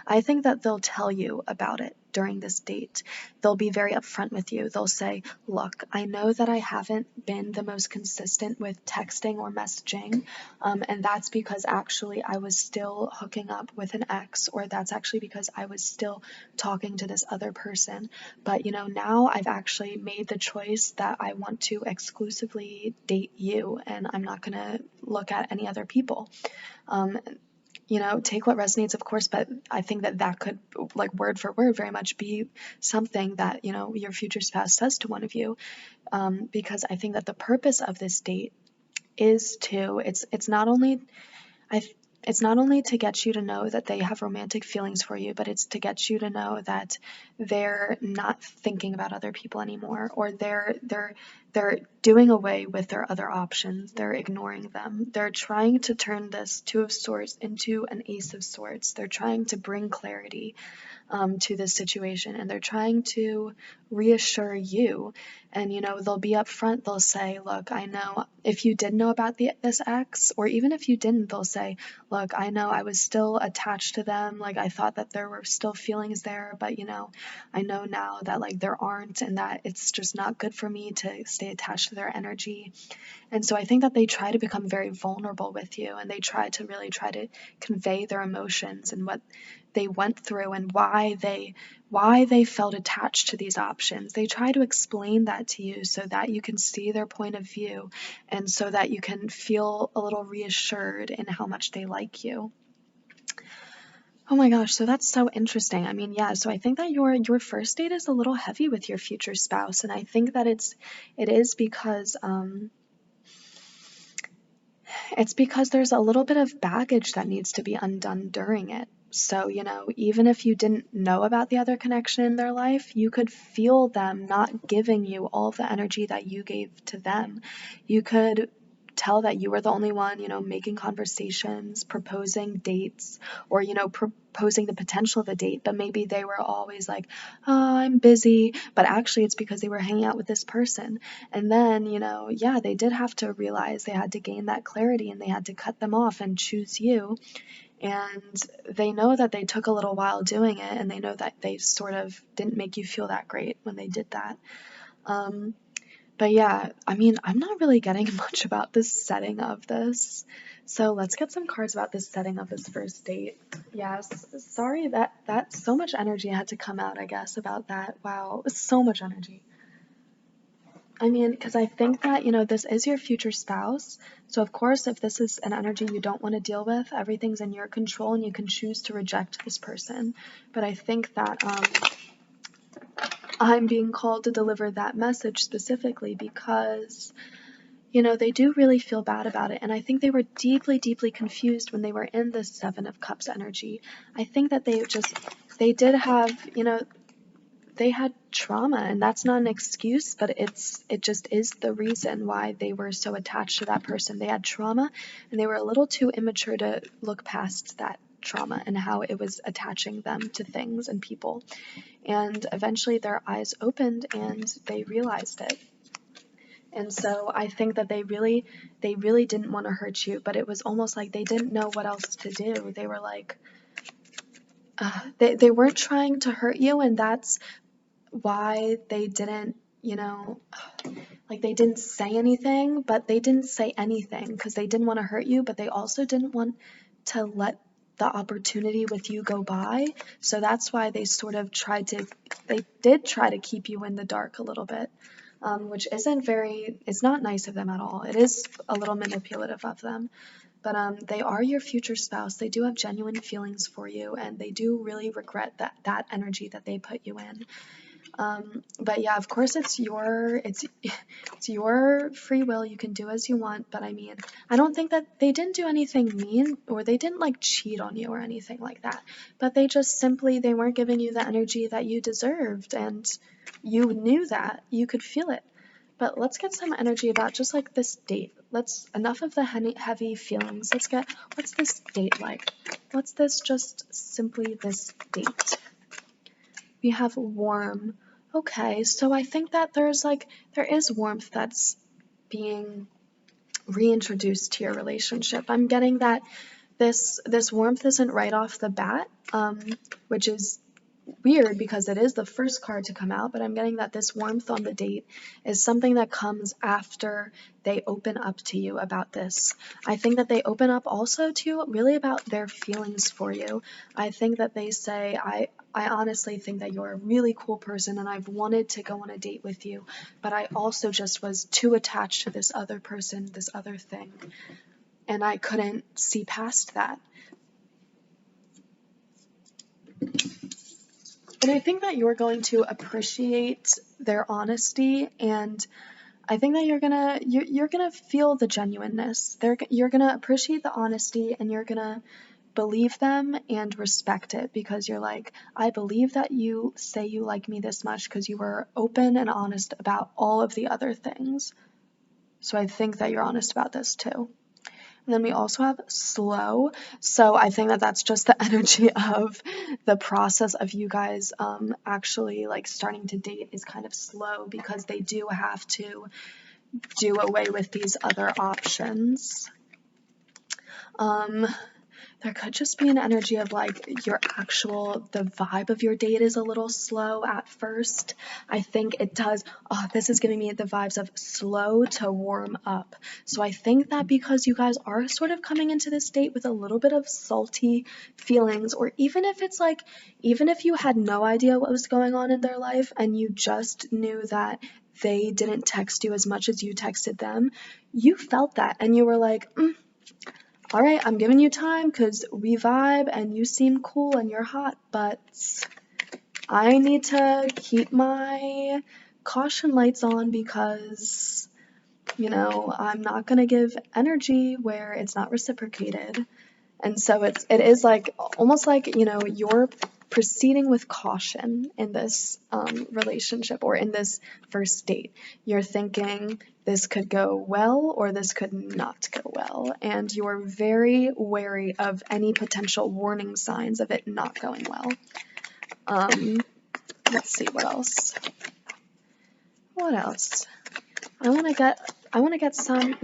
I think that they'll tell you about it during this date. They'll be very upfront with you. They'll say, look, I know that I haven't been the most consistent with texting or messaging, and that's because actually I was still hooking up with an ex, or that's actually because I was still talking to this other person. But now I've actually made the choice that I want to exclusively date you, and I'm not going to look at any other people. Take what resonates, of course, but I think that could, like, word for word, very much be something that, your future spouse says to one of you, because I think that the purpose of this date is it's not only, it's not only to get you to know that they have romantic feelings for you, but it's to get you to know that they're not thinking about other people anymore, or they're doing away with their other options. They're ignoring them. They're trying to turn this Two of Swords into an Ace of Swords. They're trying to bring clarity to this situation, and they're trying to reassure you. And they'll be upfront. They'll say, look, I know if you did know about this ex, or even if you didn't, they'll say, look, I know I was still attached to them, like I thought that there were still feelings there, but I know now that like there aren't, and that it's just not good for me to stay attached to their energy. And so I think that they try to become very vulnerable with you, and they try to convey their emotions and what they went through and why they felt attached to these options. They try to explain that to you so that you can see their point of view, and so that you can feel a little reassured in how much they like you. Oh my gosh, so that's so interesting. I mean, yeah, so I think that your first date is a little heavy with your future spouse, and I think that it is because it's because there's a little bit of baggage that needs to be undone during it. So, even if you didn't know about the other connection in their life, you could feel them not giving you all the energy that you gave to them. You could tell that you were the only one, making conversations, proposing dates, or, proposing the potential of a date, but maybe they were always like, oh, I'm busy, but actually it's because they were hanging out with this person. And then, yeah, they did have to realize they had to gain that clarity, and they had to cut them off and choose you. And they know that they took a little while doing it, and they know that they sort of didn't make you feel that great when they did that. But yeah, I mean, I'm not really getting much about the setting of this. So let's get some cards about the setting of this first date. Yes, sorry that so much energy had to come out, I guess, about that. Wow, so much energy. I mean, because I think that, this is your future spouse. So, of course, if this is an energy you don't want to deal with, everything's in your control and you can choose to reject this person. But I think that I'm being called to deliver that message specifically because, they do really feel bad about it. And I think they were deeply, deeply confused when they were in the Seven of Cups energy. I think that they did have, they had trauma, and that's not an excuse, but it just is the reason why they were so attached to that person. They had trauma, and they were a little too immature to look past that trauma and how it was attaching them to things and people. And eventually their eyes opened and they realized it. And so I think that they really didn't want to hurt you, but it was almost like they didn't know what else to do. They were like, they weren't trying to hurt you, and that's why they didn't, like they didn't say anything, but they didn't say anything because they didn't want to hurt you, but they also didn't want to let the opportunity with you go by. So that's why they did try to keep you in the dark a little bit, which it's not nice of them at all. It is a little manipulative of them. But they are your future spouse. They do have genuine feelings for you, and they do really regret that energy that they put you in. But yeah, of course it's your free will. You can do as you want, but I mean, I don't think that they didn't do anything mean, or they didn't like cheat on you or anything like that, but they just simply, they weren't giving you the energy that you deserved, and you knew that, you could feel it. But let's get some energy about just like this date. Enough of the heavy feelings. What's this date like? What's just simply this date? We have warm. Okay, so I think that there is warmth being reintroduced to your relationship. I'm getting that this warmth isn't right off the bat, which is weird because it is the first card to come out, but I'm getting that this warmth on the date is something that comes after they open up to you about this. I think that they open up also to really about their feelings for you. I think that they say, I honestly think that you're a really cool person and I've wanted to go on a date with you, but I also just was too attached to this other person, this other thing, and I couldn't see past that. And I think that you're going to appreciate their honesty, and I think that you're gonna feel the genuineness. You're gonna appreciate the honesty, and you're gonna believe them and respect it because you're like, I believe that you say you like me this much because you were open and honest about all of the other things. So I think that you're honest about this too. And then we also have slow. So I think that that's just the energy of the process of you guys actually like starting to date is kind of slow because they do have to do away with these other options. There could just be an energy of like the vibe of your date is a little slow at first. I think it does, this is giving me the vibes of slow to warm up. So I think that because you guys are sort of coming into this date with a little bit of salty feelings, or even if you had no idea what was going on in their life and you just knew that they didn't text you as much as you texted them, you felt that and you were like, all right, I'm giving you time because we vibe and you seem cool and you're hot, but I need to keep my caution lights on because, I'm not going to give energy where it's not reciprocated. And so it is like almost like, you're proceeding with caution in this relationship or in this first date. You're thinking this could go well or this could not go well. And you're very wary of any potential warning signs of it not going well. Let's see, what else? I want to get some,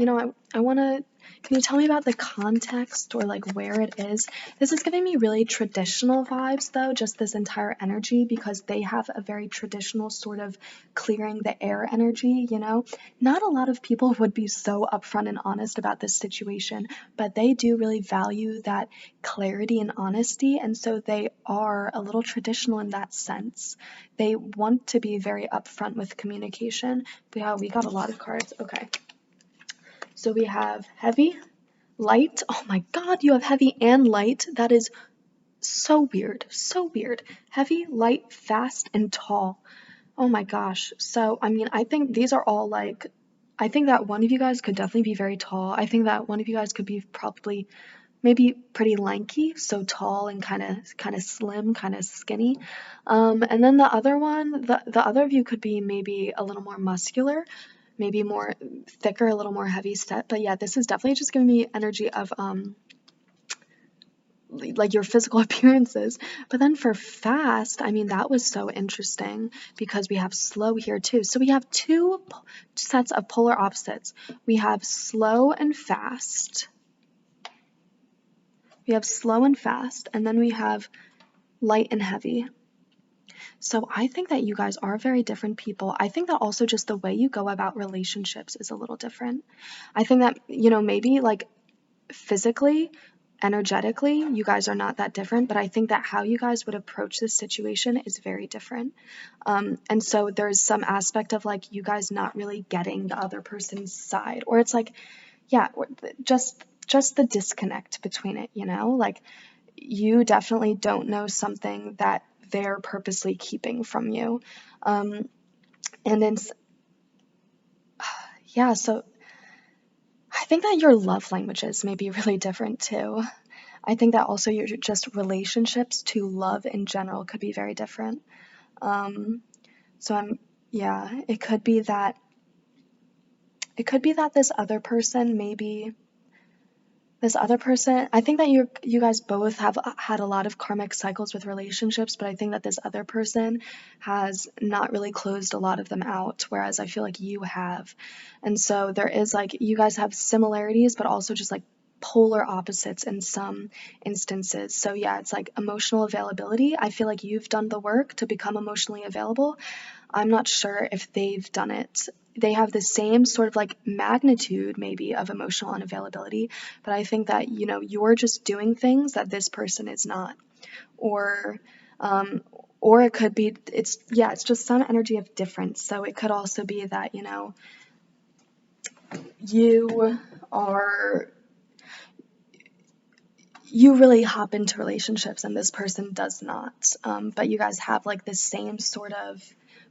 can you tell me about the context or like where it is? This is giving me really traditional vibes though, just this entire energy, because they have a very traditional sort of clearing the air energy, Not a lot of people would be so upfront and honest about this situation, but they do really value that clarity and honesty, and so they are a little traditional in that sense. They want to be very upfront with communication. Yeah, we got a lot of cards. Okay. So we have heavy, light. Oh my god, you have heavy and light. That is so weird. So weird. Heavy, light, fast, and tall. Oh my gosh. So, I think these are all like, I think that one of you guys could definitely be very tall. I think that one of you guys could be probably maybe pretty lanky, so tall and kind of slim, kind of skinny. And then the other one, the other of you could be maybe a little more muscular, maybe more thicker, a little more heavy set. But yeah, this is definitely just giving me energy of like your physical appearances. But then for fast, that was so interesting because we have slow here too. So we have two sets of polar opposites. We have slow and fast. We have slow and fast, and then we have light and heavy. So I think that you guys are very different people. I think that also just the way you go about relationships is a little different. I think that, maybe like physically, energetically, you guys are not that different, but I think that how you guys would approach this situation is very different. And so there's some aspect of like you guys not really getting the other person's side, or it's like, yeah, just the disconnect between it, like you definitely don't know something that they're purposely keeping from you. And then, yeah, so I think that your love languages may be really different too. I think that also your just relationships to love in general could be very different. It could be that this other person maybe this other person, I think that you guys both have had a lot of karmic cycles with relationships, but I think that this other person has not really closed a lot of them out, whereas I feel like you have. And so there is like, you guys have similarities, but also just like polar opposites in some instances. So yeah, it's like emotional availability. I feel like you've done the work to become emotionally available. I'm not sure if they've done it. They have the same sort of like magnitude maybe of emotional unavailability, but I think that, you know, you're just doing things that this person is not. Or um or it could be it's just some energy of difference. So it could also be that, you know, you are you really hop into relationships and this person does not. But you guys have like the same sort of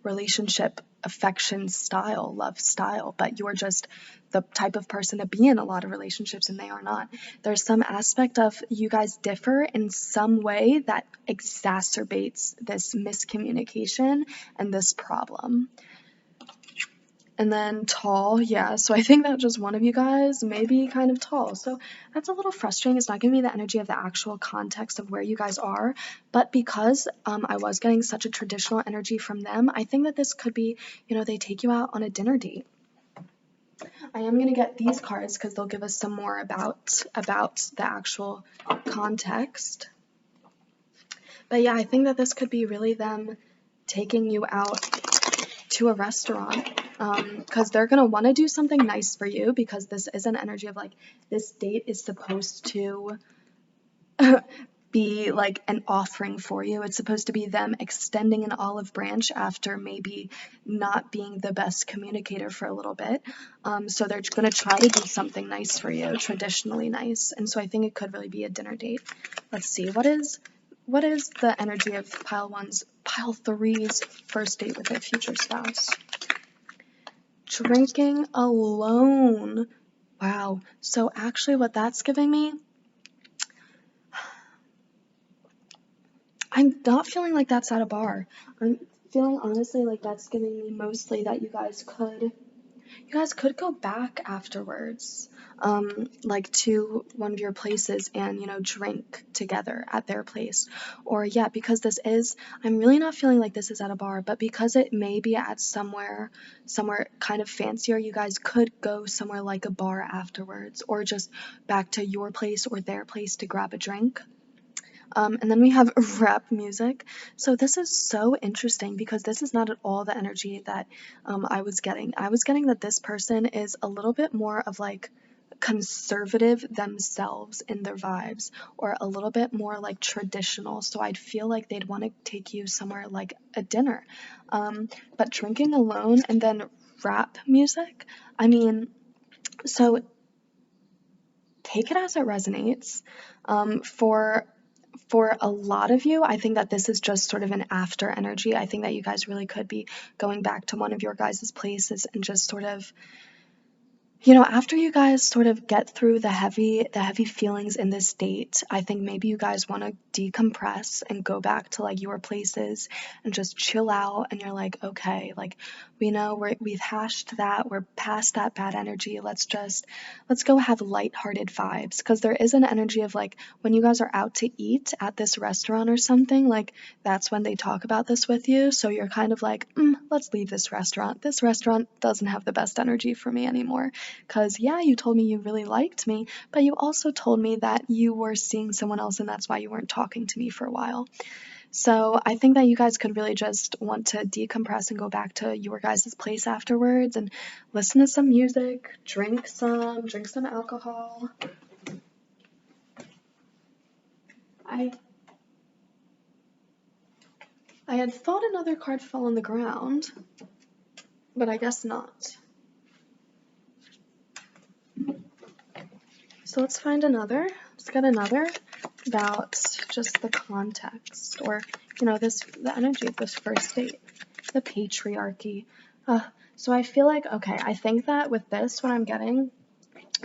relationship affection style, love style, but you're just the type of person to be in a lot of relationships and they are not. There's some aspect of you guys differ in some way that exacerbates this miscommunication and this problem. And then tall, yeah. So I think that just one of you guys may be kind of tall. So that's a little frustrating. It's not giving me the energy of the actual context of where you guys are. But because I was getting such a traditional energy from them, I think that this could be, you know, they take you out on a dinner date. I am going to get these cards because they'll give us some more about the actual context. But yeah, I think that this could be really them taking you out to a restaurant, because they're going to want to do something nice for you, because this is an energy of like, this date is supposed to be like an offering for you. It's supposed to be them extending an olive branch after maybe not being the best communicator for a little bit. So they're going to try to do something nice for you, traditionally nice. And so I think it could really be a dinner date. Let's see, what is the energy of pile 3's first date with their future spouse? Drinking alone. Wow. So actually what that's giving me, I'm not feeling like that's at a bar. I'm feeling honestly like that's giving me mostly that you guys could go back afterwards, like to one of your places and, you know, drink together at their place. Or yeah, because I'm really not feeling like this is at a bar, but because it may be at somewhere kind of fancier, you guys could go somewhere like a bar afterwards, or just back to your place or their place to grab a drink. And then we have rap music. So this is so interesting because this is not at all the energy that I was getting. I was getting that this person is a little bit more of like conservative themselves in their vibes, or a little bit more like traditional. So I'd feel like they'd want to take you somewhere like a dinner. But drinking alone and then rap music, I mean, so take it as it resonates. For a lot of you, I think that this is just sort of an after energy. I think that you guys really could be going back to one of your guys' places and just sort of, you know, after you guys sort of get through the heavy feelings in this date, I think maybe you guys want to decompress and go back to like your places and just chill out. And you're like, okay, like we know we've hashed that, we're past that bad energy. Let's go have lighthearted vibes, because there is an energy of like when you guys are out to eat at this restaurant or something, like that's when they talk about this with you. So you're kind of like, let's leave this restaurant. This restaurant doesn't have the best energy for me anymore. Because, yeah, you told me you really liked me, but you also told me that you were seeing someone else and that's why you weren't talking to me for a while. So I think that you guys could really just want to decompress and go back to your guys' place afterwards and listen to some music, drink some alcohol. I had thought another card fell on the ground, but I guess not. So let's find another. Let's get another about just the context, or, you know, the energy of this first date, the patriarchy. So I feel like, okay, I think that with this, what I'm getting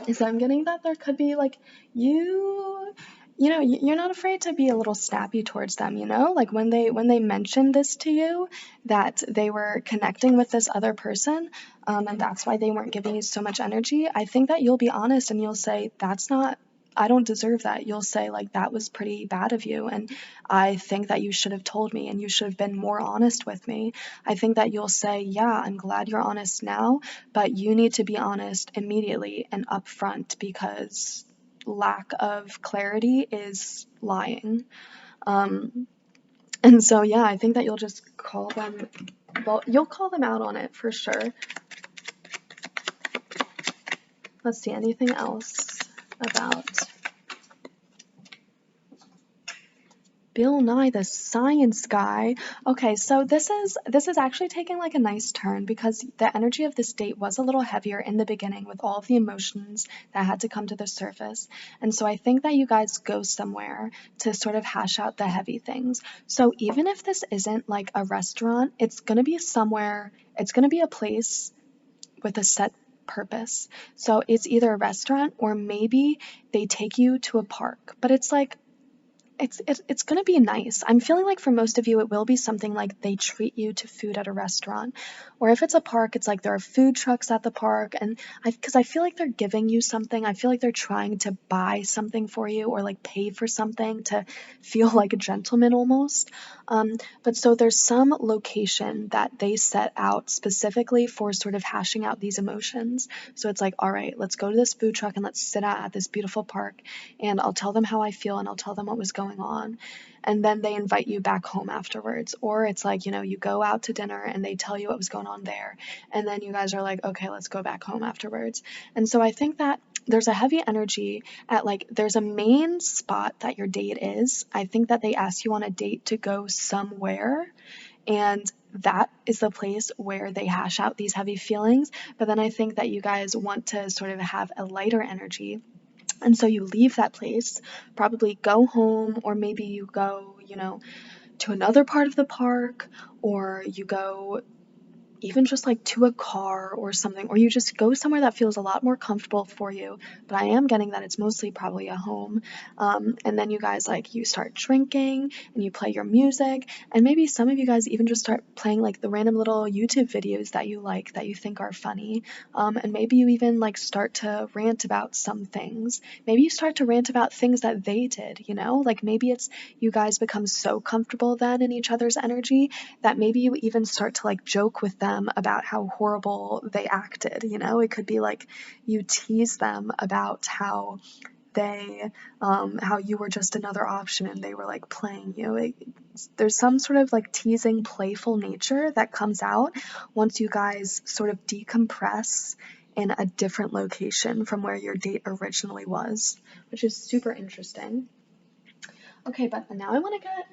is I'm getting that there could be like you know, you're not afraid to be a little snappy towards them, you know? Like when they mentioned this to you, that they were connecting with this other person, and that's why they weren't giving you so much energy, I think that you'll be honest and you'll say, that's not I don't deserve that. You'll say like, that was pretty bad of you, and I think that you should have told me and you should have been more honest with me. I think that you'll say, yeah, I'm glad you're honest now, but you need to be honest immediately and upfront, because lack of clarity is lying. And so, yeah, I think that you'll just call them, well, you'll call them out on it for sure. Let's see, anything else about Bill Nye the Science Guy? Okay, so this is actually taking like a nice turn, because the energy of this date was a little heavier in the beginning with all of the emotions that had to come to the surface. And so I think that you guys go somewhere to sort of hash out the heavy things. So even if this isn't like a restaurant, it's going to be somewhere, it's going to be a place with a set purpose. So it's either a restaurant, or maybe they take you to a park, but it's like, it's going to be nice. I'm feeling like for most of you, it will be something like they treat you to food at a restaurant. Or if it's a park, it's like there are food trucks at the park. And because I feel like they're giving you something. I feel like they're trying to buy something for you, or like pay for something to feel like a gentleman almost. But so there's some location that they set out specifically for sort of hashing out these emotions. So it's like, all right, let's go to this food truck and let's sit out at this beautiful park, and I'll tell them how I feel and I'll tell them what was going on. And then they invite you back home afterwards. Or it's like, you go out to dinner and they tell you what was going on there. And then you guys are like, okay, let's go back home afterwards. And so I think that there's a heavy energy at like, there's a main spot that your date is. I think that they ask you on a date to go somewhere, and that is the place where they hash out these heavy feelings. But then I think that you guys want to sort of have a lighter energy. And so you leave that place, probably go home, or maybe you go, to another part of the park, or you go even just like to a car or something, or you just go somewhere that feels a lot more comfortable for you. But I am getting that it's mostly probably a home. And then you guys, like, you start drinking and you play your music, and maybe some of you guys even just start playing like the random little YouTube videos that you like, that you think are funny. And maybe you even like start to rant about some things. Maybe you start to rant about things that they did, like maybe it's you guys become so comfortable then in each other's energy that maybe you even start to like joke with them about how horrible they acted. It could be like you tease them about how how you were just another option and they were like playing you. There's some sort of like teasing, playful nature that comes out once you guys sort of decompress in a different location from where your date originally was, which is super interesting. Okay, but now I want to get,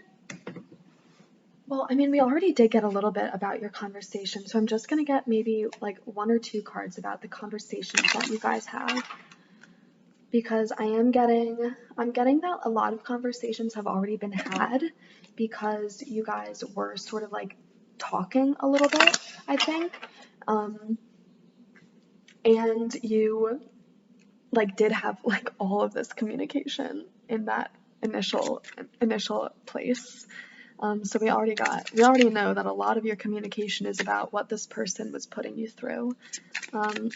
well, I mean, we already did get a little bit about your conversation, so I'm just going to get maybe like 1 or 2 cards about the conversations that you guys have, because I'm getting that a lot of conversations have already been had, because you guys were sort of like talking a little bit, I think, and you like did have like all of this communication in that initial place. So we already know that a lot of your communication is about what this person was putting you through,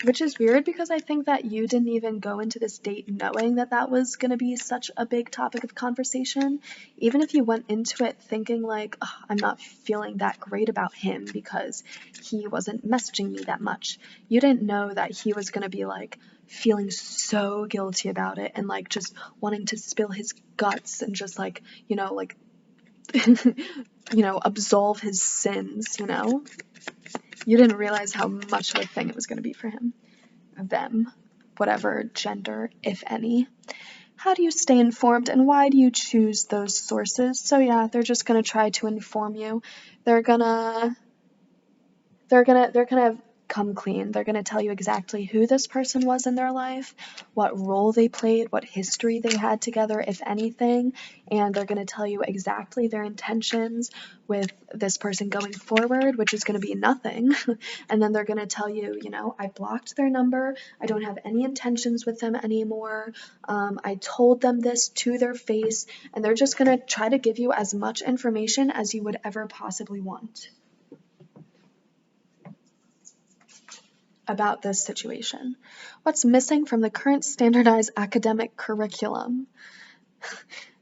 which is weird, because I think that you didn't even go into this date knowing that that was going to be such a big topic of conversation. Even if you went into it thinking like, oh, I'm not feeling that great about him because he wasn't messaging me that much, you didn't know that he was going to be like feeling so guilty about it and like just wanting to spill his guts and just like, like absolve his sins, You didn't realize how much of a thing it was going to be for him. Them, whatever gender, if any. How do you stay informed, and why do you choose those sources? So yeah, they're just going to try to inform you. They're gonna come clean. They're going to tell you exactly who this person was in their life, what role they played, what history they had together, if anything, and they're going to tell you exactly their intentions with this person going forward, which is going to be nothing. And then they're going to tell you, I blocked their number, I don't have any intentions with them anymore, I told them this to their face, and they're just going to try to give you as much information as you would ever possibly want. about this situation? What's missing from the current standardized academic curriculum?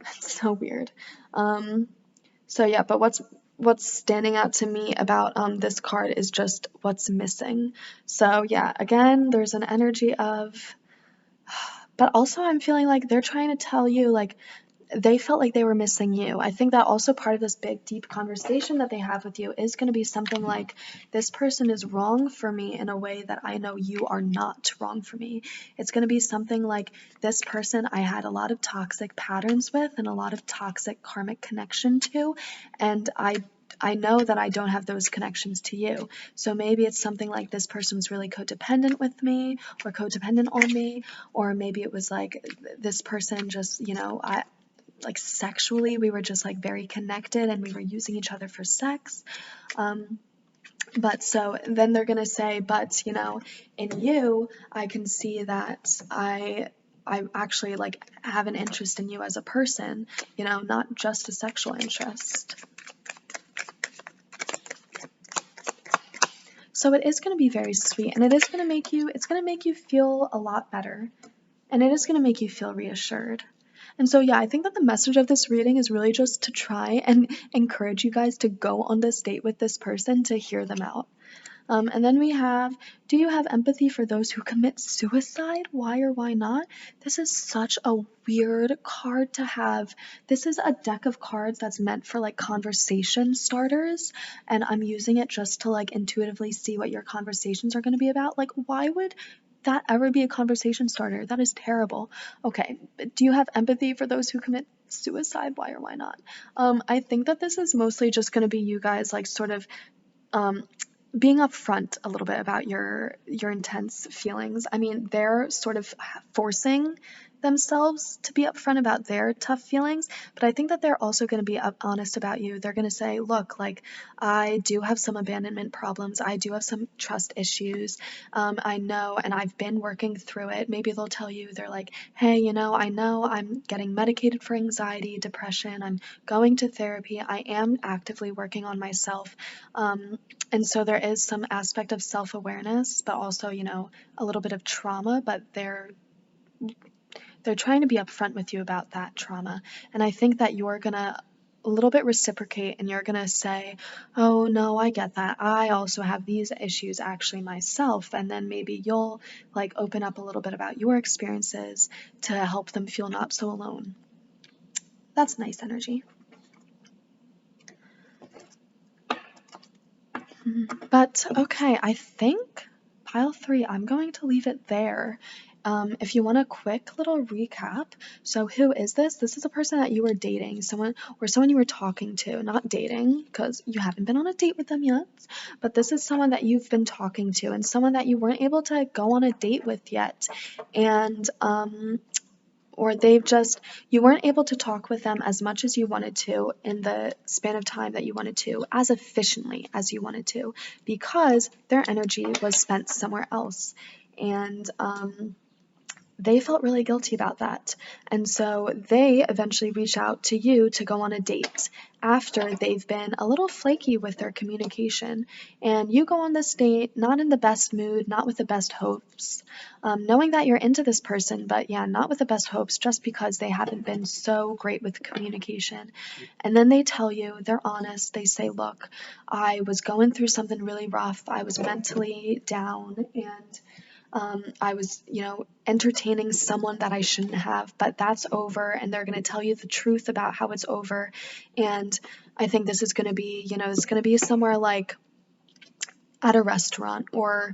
That's so weird. So yeah, but what's standing out to me about this card is just what's missing. So yeah, again, there's an energy of, but also I'm feeling like they're trying to tell you like they felt like they were missing you. I think that also part of this big, deep conversation that they have with you is going to be something like, this person is wrong for me in a way that I know you are not wrong for me. It's going to be something like, this person I had a lot of toxic patterns with and a lot of toxic karmic connection to, and I know that I don't have those connections to you. So maybe it's something like, this person was really codependent with me or codependent on me, or maybe it was like, this person just, like sexually we were just like very connected and we were using each other for sex. But so then they're gonna say, but in you I can see that I actually like have an interest in you as a person, not just a sexual interest. So it is going to be very sweet, and it is going to make you feel a lot better, and it is going to make you feel reassured. And so, yeah, I think that the message of this reading is really just to try and encourage you guys to go on this date with this person to hear them out. And then we have, do you have empathy for those who commit suicide? Why or why not? This is such a weird card to have. This is a deck of cards that's meant for like conversation starters, and I'm using it just to like intuitively see what your conversations are going to be about. Like, why would that ever be a conversation starter? That is terrible. Okay, do you have empathy for those who commit suicide? Why or why not? I think that this is mostly just going to be you guys like sort of being upfront a little bit about your intense feelings. I mean, they're sort of forcing themselves to be upfront about their tough feelings, but I think that they're also going to be honest about you. They're going to say, look, like, I do have some abandonment problems. I do have some trust issues. I know, and I've been working through it. Maybe they'll tell you, they're like, hey, I know I'm getting medicated for anxiety, depression. I'm going to therapy. I am actively working on myself. And so there is some aspect of self-awareness, but also, a little bit of trauma, but they're trying to be upfront with you about that trauma. And I think that you're gonna a little bit reciprocate, and you're gonna say, oh no, I get that. I also have these issues actually myself. And then maybe you'll like open up a little bit about your experiences to help them feel not so alone. That's nice energy. But okay, I think pile 3, I'm going to leave it there. If you want a quick little recap, so who is this? This is a person that you were dating, someone you were talking to, not dating, because you haven't been on a date with them yet, but this is someone that you've been talking to and someone that you weren't able to go on a date with yet. And or you weren't able to talk with them as much as you wanted to in the span of time that you wanted to, as efficiently as you wanted to, because their energy was spent somewhere else. And they felt really guilty about that. And so they eventually reach out to you to go on a date after they've been a little flaky with their communication. And you go on this date not in the best mood, not with the best hopes, knowing that you're into this person, but yeah, not with the best hopes, just because they haven't been so great with communication. And then they tell you, they're honest, they say, look, I was going through something really rough, I was mentally down, and I was, entertaining someone that I shouldn't have, but that's over, and they're going to tell you the truth about how it's over. And I think this is going to be, it's going to be somewhere like at a restaurant, or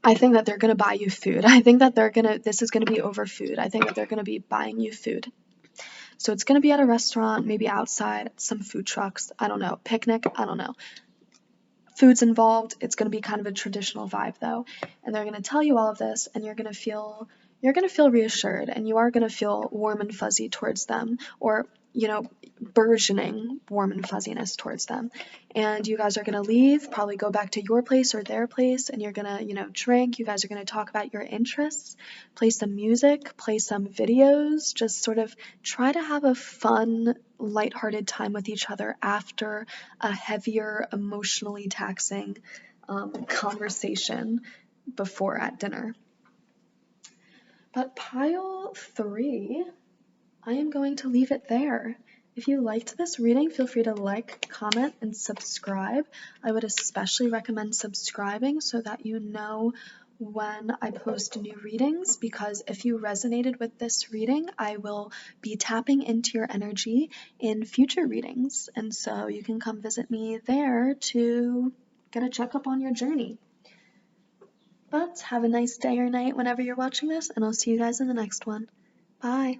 I think that they're going to buy you food. I think that this is going to be over food. I think that they're going to be buying you food. So it's going to be at a restaurant, maybe outside, some food trucks, I don't know, picnic, I don't know. Food's involved. It's going to be kind of a traditional vibe though. And they're going to tell you all of this, and you're going to feel reassured, and you are going to feel warm and fuzzy towards them, or burgeoning warm and fuzziness towards them. And you guys are going to leave, probably go back to your place or their place, and you're going to, drink. You guys are going to talk about your interests, play some music, play some videos, just sort of try to have a fun, lighthearted time with each other after a heavier, emotionally taxing conversation before at dinner. But pile 3, I am going to leave it there. If you liked this reading, feel free to like, comment, and subscribe. I would especially recommend subscribing so that you know when I post new readings, because if you resonated with this reading, I will be tapping into your energy in future readings. And so you can come visit me there to get a checkup on your journey. But have a nice day or night whenever you're watching this, and I'll see you guys in the next one. Bye.